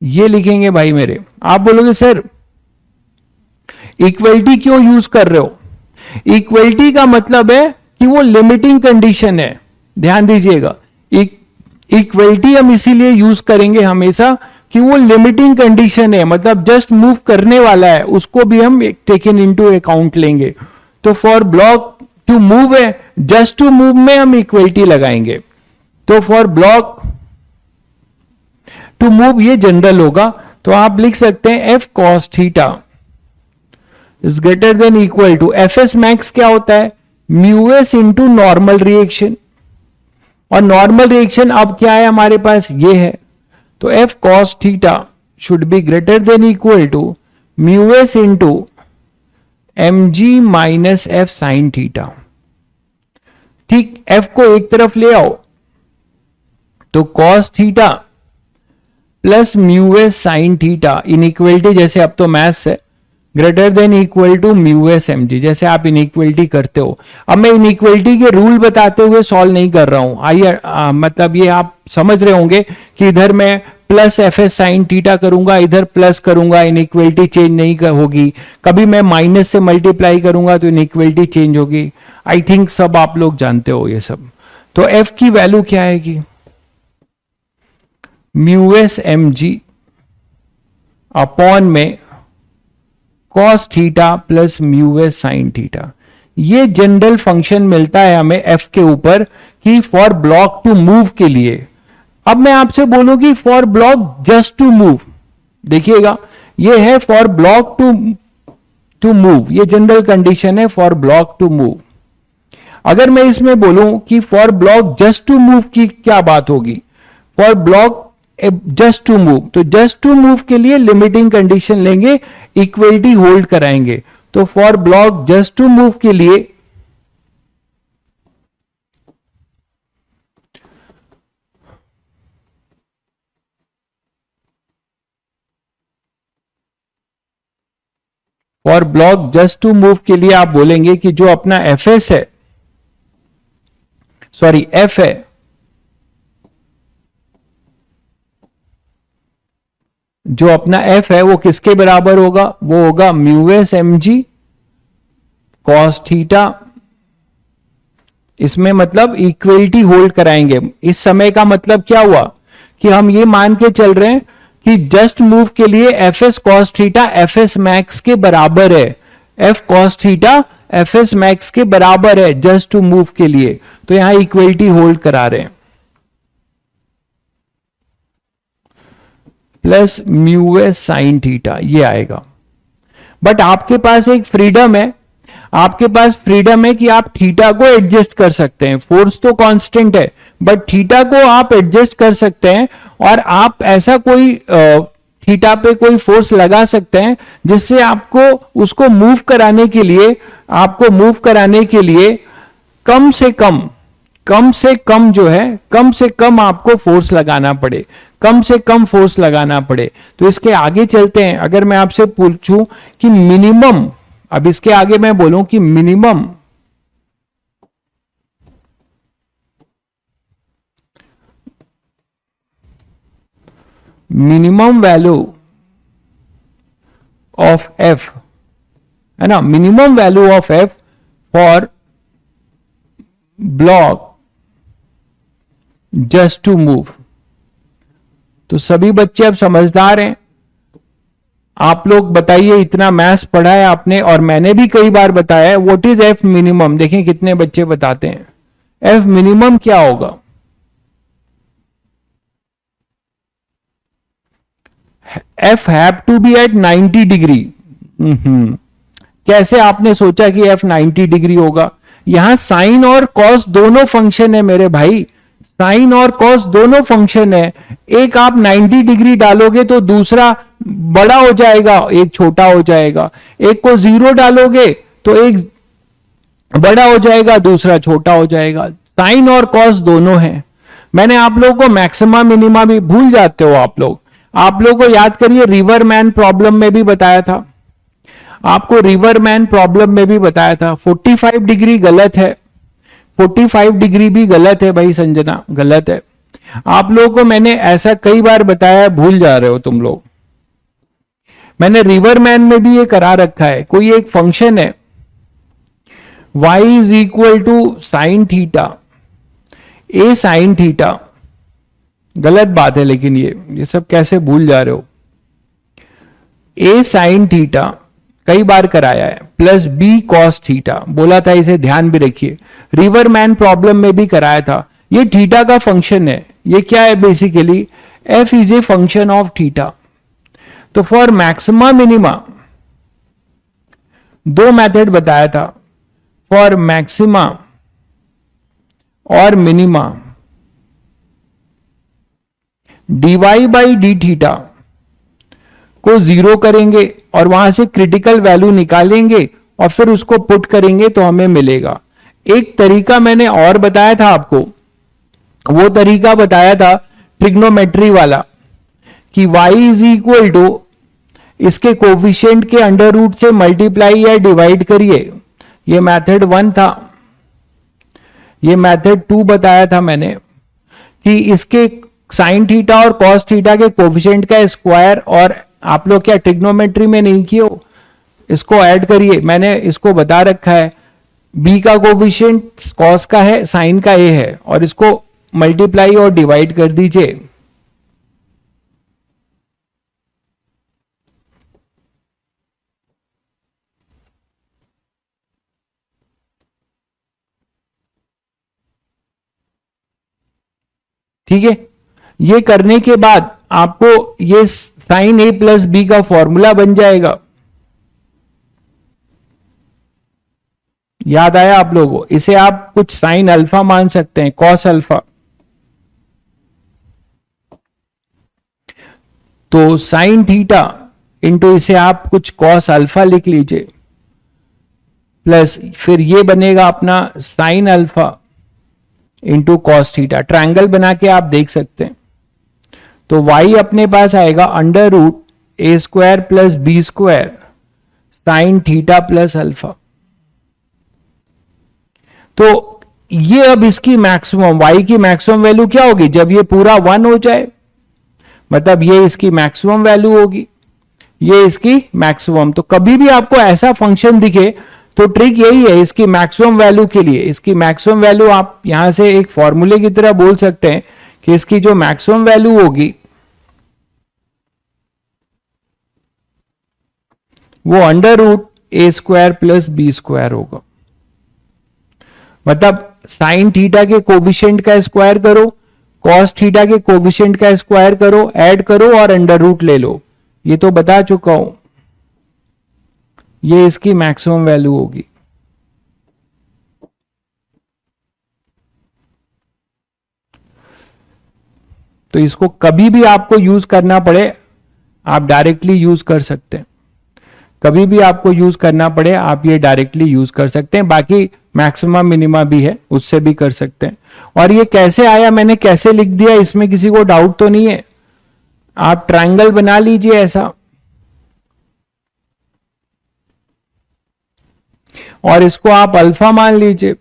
[SPEAKER 1] ये लिखेंगे भाई मेरे। आप बोलोगे सर इक्वलिटी क्यों यूज कर रहे हो, इक्वलिटी का मतलब है कि वो लिमिटिंग कंडीशन है, ध्यान दीजिएगा। इक्वलिटी हम इसीलिए यूज करेंगे हमेशा कि वो लिमिटिंग कंडीशन है, मतलब जस्ट मूव करने वाला है, उसको भी हम टेकन इनटू अकाउंट लेंगे। तो फॉर ब्लॉक टू मूव है, जस्ट टू मूव में हम इक्वलिटी लगाएंगे। तो फॉर ब्लॉक टू मूव ये जनरल होगा, तो आप लिख सकते हैं F cos theta is greater than equal to, F S max क्या होता है, mu S into normal reaction, और नॉर्मल रिएक्शन अब क्या है हमारे पास, ये है। तो F cos theta should be greater than equal to mu S into M G minus F sine theta. ठीक, एफ को एक तरफ ले आओ तो cos theta plus mu S sine theta, inequality जैसे अब तो मैथ्स है, greater than equal to mu S M G, जैसे आप इनइक्वलिटी करते हो। अब मैं इनइक्वलिटी के रूल बताते हुए सॉल्व नहीं कर रहा हूं, आइए मतलब ये आप समझ रहे होंगे कि इधर मैं plus F S sine theta करूंगा, इधर प्लस करूंगा, इनइक्वलिटी चेंज नहीं होगी। कभी मैं माइनस से मल्टीप्लाई करूंगा तो इनइक्वलिटी चेंज होगी। आई थिंक सब आप लोग जानते हो ये सब। तो एफ की वैल्यू क्या आएगी, mu S M G upon में cos theta plus mu S sine theta. ये जनरल फंक्शन मिलता है हमें एफ के ऊपर कि फॉर ब्लॉक टू मूव के लिए। अब मैं आपसे बोलूं कि for block just to move, देखिएगा ये है फॉर ब्लॉक टू मूव, ये जनरल कंडीशन है फॉर ब्लॉक टू मूव। अगर मैं इसमें बोलूं कि for block just to move की क्या बात होगी, for block just to move, तो जस्ट टू मूव के लिए लिमिटिंग कंडीशन लेंगे, इक्वलिटी होल्ड कराएंगे। तो for block just to move के लिए for block just to move के लिए आप बोलेंगे कि जो अपना एफ एस है, सॉरी एफ है, जो अपना एफ है वो किसके बराबर होगा, वो होगा mu S M g cos theta. इसमें मतलब इक्वलिटी होल्ड कराएंगे। इस समय का मतलब क्या हुआ कि हम ये मान के चल रहे हैं कि जस्ट मूव के लिए F S cos theta F S max के बराबर है, F cos theta F S max के बराबर है जस्ट टू मूव के लिए, तो यहां इक्वलिटी होल्ड करा रहे हैं। Plus mu S sine theta ये आएगा। बट आपके पास एक फ्रीडम है, आपके पास फ्रीडम है कि आप थीटा को एडजस्ट कर सकते हैं। फोर्स तो कांस्टेंट है बट थीटा को आप एडजस्ट कर सकते हैं, और आप ऐसा कोई थीटा पे कोई फोर्स लगा सकते हैं जिससे आपको उसको मूव कराने के लिए, आपको मूव कराने के लिए कम से कम जो है, कम से कम आपको फोर्स लगाना पड़े, कम से कम फोर्स लगाना पड़े। तो इसके आगे चलते हैं। अगर मैं आपसे पूछूं कि मिनिमम, अब इसके आगे मैं बोलूं कि मिनिमम वैल्यू ऑफ एफ है ना, minimum value of f for block just to move. तो सभी बच्चे अब समझदार हैं। आप लोग बताइए, इतना मैथ्स पढ़ा है आपने और मैंने भी कई बार बताया है, व्हाट इज एफ मिनिमम। देखें कितने बच्चे बताते हैं। एफ मिनिमम क्या होगा, f have to be at 90 degree. कैसे आपने सोचा कि एफ 90 डिग्री होगा? यहां साइन और कॉस दोनों फंक्शन है मेरे भाई, साइन और कॉस दोनों फंक्शन है। एक आप 90 डिग्री डालोगे तो दूसरा बड़ा हो जाएगा, एक छोटा हो जाएगा। एक को 0 डालोगे तो एक बड़ा हो जाएगा, दूसरा छोटा हो जाएगा। साइन और कॉस दोनों है। मैंने आप लोगों को मैक्सिमा मिनिमा भी भूल जाते हो आप लोग। आप लोगों को याद करिए, रिवरमैन प्रॉब्लम में भी बताया था, आपको रिवरमैन प्रॉब्लम में भी बताया था 45 डिग्री गलत है, 45 डिग्री भी गलत है भाई संजना, गलत है। आप लोगों को मैंने ऐसा कई बार बताया, भूल जा रहे हो तुम लोग। मैंने रिवरमैन में भी ये करा रखा है, कोई एक फंक्शन है y is equal to sine theta, a sine theta, गलत बात है लेकिन ये सब कैसे भूल जा रहे हो। ए साइन थीटा कई बार कराया है, प्लस बी कॉस थीटा बोला था, इसे ध्यान भी रखिए। रिवरमैन प्रॉब्लम में भी कराया था। ये थीटा का फंक्शन है। ये क्या है basically, F is a function of theta. तो फॉर मैक्सिमा मिनिमा दो मेथड बताया था, फॉर मैक्सिमा और minima dy by D theta को 0 करेंगे और वहां से क्रिटिकल वैल्यू निकालेंगे और फिर उसको पुट करेंगे तो हमें मिलेगा। एक तरीका मैंने और बताया था आपको, वो तरीका बताया था ट्रिग्नोमेट्री वाला, कि y इज इक्वल टू इसके कोफिशिएंट के अंडर रूट से मल्टीप्लाई या डिवाइड करिए। ये मेथड 1 था। ये मेथड 2 बताया था मैंने कि इसके साइन थीटा और कॉस थीटा के कोफिशिएंट का स्क्वायर, और आप लोग क्या ट्रिग्नोमेट्री में नहीं किए हो, इसको ऐड करिए। मैंने इसको बता रखा है, बी का कोफिशिएंट कॉस का है, साइन का ए है, और इसको मल्टीप्लाई और डिवाइड कर दीजिए। ठीक है, ये करने के बाद आपको ये साइन ए प्लस बी का फॉर्मूला बन जाएगा। याद आया आप लोगों को? इसे आप कुछ साइन अल्फा मान सकते हैं, कॉस अल्फा। तो साइन थीटा इंटू इसे आप कुछ कॉस अल्फा लिख लीजिए, प्लस फिर ये बनेगा अपना sine alpha into cos theta. Triangle बना के आप देख सकते हैं। तो y अपने पास आएगा under root a square plus b square sine theta plus alpha. तो ये अब इसकी मैक्सिमम, y की मैक्सिमम वैल्यू क्या होगी जब ये पूरा 1 हो जाए, मतलब ये इसकी मैक्सिमम वैल्यू होगी, ये इसकी मैक्सिमम। तो कभी भी आपको ऐसा फंक्शन दिखे तो ट्रिक यही है इसकी मैक्सिमम वैल्यू के लिए। इसकी मैक्सिमम वैल्यू आप यहां से एक फॉर्मूले की तरह बोल सकते हैं कि इसकी जो मैक्सिमम वैल्यू होगी वो under root a square plus b square होगा। मतलब साइन थीटा के कोविशेंट का स्क्वायर करो, कॉस थीटा के कोविशेंट का स्क्वायर करो, ऐड करो और अंडर रूट ले लो। ये तो बता चुका हूं, ये इसकी मैक्सिमम वैल्यू होगी। तो इसको कभी भी आपको यूज करना पड़े आप डायरेक्टली यूज कर सकते हैं, कभी भी आपको यूज करना पड़े आप ये डायरेक्टली यूज कर सकते हैं। बाकी मैक्सिमा मिनिमा भी है, उससे भी कर सकते हैं। और ये कैसे आया, मैंने कैसे लिख दिया, इसमें किसी को डाउट तो नहीं है? आप ट्रायंगल बना लीजिए ऐसा, और इसको आप अल्फा मान लीजिए,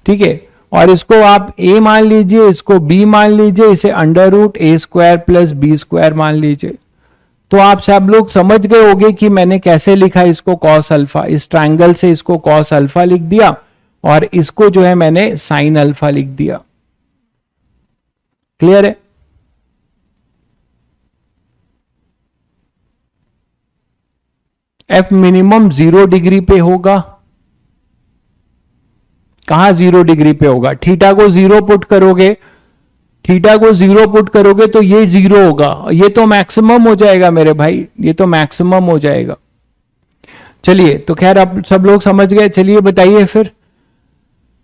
[SPEAKER 1] ठीक है, और इसको आप a मान लीजिए, इसको b मान लीजिए, इसे under root a square plus b square मान लीजिए। तो आप सब लोग समझ गए होंगे कि मैंने कैसे लिखा इसको कॉस अल्फा। इस ट्रायंगल से इसको कॉस अल्फा लिख दिया और इसको जो है मैंने साइन अल्फा लिख दिया। क्लियर है? एफ मिनिमम 0 डिग्री पे होगा। कहां 0 डिग्री पे होगा? थीटा को 0 पुट करोगे, थीटा को 0 पुट करोगे तो ये 0 होगा, ये तो मैक्सिमम हो जाएगा मेरे भाई, ये तो मैक्सिमम हो जाएगा। चलिए, तो खैर आप सब लोग समझ गए। चलिए बताइए फिर,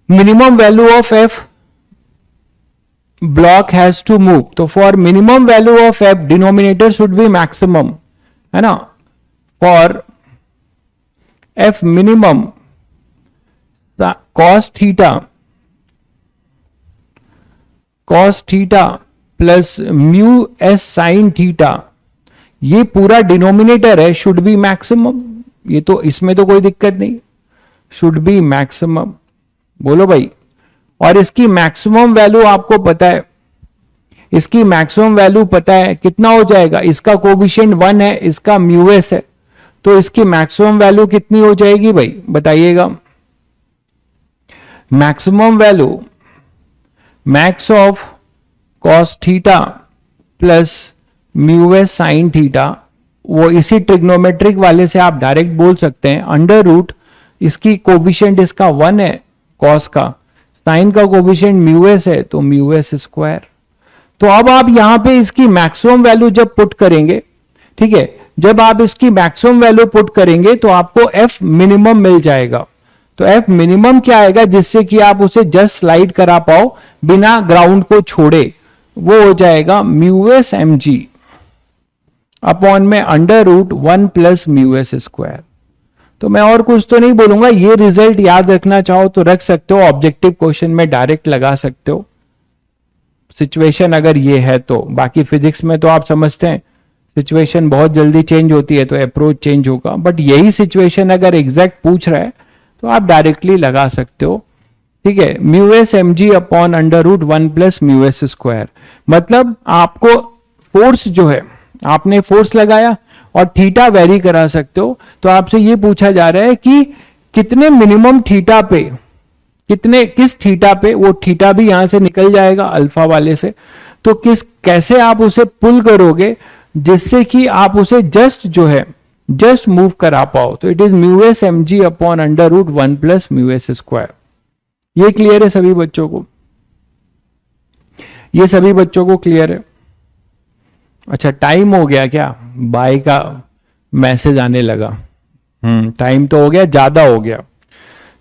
[SPEAKER 1] minimum value of f block has to move. तो for minimum value of f denominator should be maximum, है ना। For f minimum cos theta plus mu S sine theta, ये पूरा डिनोमिनेटर है, शुड बी मैक्सिमम। ये तो इसमें तो कोई दिक्कत नहीं, शुड बी मैक्सिमम। बोलो भाई। और इसकी मैक्सिमम वैल्यू आपको पता है, इसकी मैक्सिमम वैल्यू पता है कितना हो जाएगा? इसका कोएफिशिएंट 1 है, इसका म्यू एस है, तो इसकी मैक्सिमम वैल्यू कितनी हो जाएगी भाई बताइएगा? Maximum value max of cos theta plus mu S sine theta, वो इसी ट्रिग्नोमेट्रिक वाले से आप डायरेक्ट बोल सकते हैं अंडर रूट, इसकी कोएफिशिएंट इसका 1 है कॉस का, साइन का कोएफिशिएंट म्यू एस है तो म्यू एस स्क्वायर। तो अब आप यहां पे इसकी मैक्सिमम वैल्यू जब पुट करेंगे, ठीक है, जब आप इसकी मैक्सिमम वैल्यू पुट करेंगे तो आपको एफ मिनिमम मिल जाएगा। तो एफ मिनिमम क्या आएगा जिससे कि आप उसे जस्ट स्लाइड करा पाओ बिना ग्राउंड को छोड़े, वो हो जाएगा mu S M G upon में under root 1 plus mu s square. तो मैं और कुछ तो नहीं बोलूंगा, ये रिजल्ट याद रखना चाहो तो रख सकते हो, ऑब्जेक्टिव क्वेश्चन में डायरेक्ट लगा सकते हो सिचुएशन अगर ये है तो। बाकी फिजिक्स में तो आप समझते हैं सिचुएशन बहुत जल्दी चेंज होती है तो अप्रोच चेंज होगा, बट यही सिचुएशन अगर एग्जैक्ट पूछ रहा है तो आप डायरेक्टली लगा सकते हो, ठीक है। Mu S M G upon under root 1 plus mu s square, मतलब आपको फोर्स जो है, आपने फोर्स लगाया और थीटा वेरी करा सकते हो, तो आपसे ये पूछा जा रहा है कि कितने मिनिमम थीटा पे, किस थीटा पे, वो थीटा भी यहां से निकल जाएगा अल्फा वाले से, तो कैसे आप उसे पुल करोगे जिससे कि आप उसे जस्ट मूव करा पाओ। तो it is mu S M G upon under root 1 plus mu s square. ये क्लियर है सभी बच्चों को? ये सभी बच्चों को क्लियर है? अच्छा, टाइम हो गया क्या? बाय का मैसेज आने लगा। टाइम तो हो गया, ज्यादा हो गया।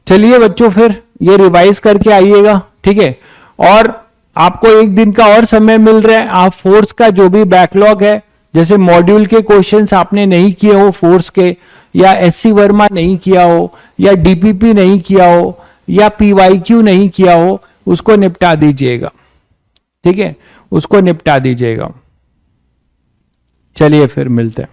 [SPEAKER 1] चलिए बच्चों, फिर ये रिवाइज करके आइएगा, ठीक है। और आपको एक दिन का और समय मिल रहा है। आप फोर्स का जो भी बैकलॉग है, जैसे मॉड्यूल के क्वेश्चंस आपने नहीं किए हो फोर्स के, या एससी वर्मा नहीं किया हो, या डीपीपी नहीं किया हो, या पीवाईक्यू नहीं किया हो, उसको निपटा दीजिएगा, ठीक है, उसको निपटा दीजिएगा। चलिए फिर मिलते हैं।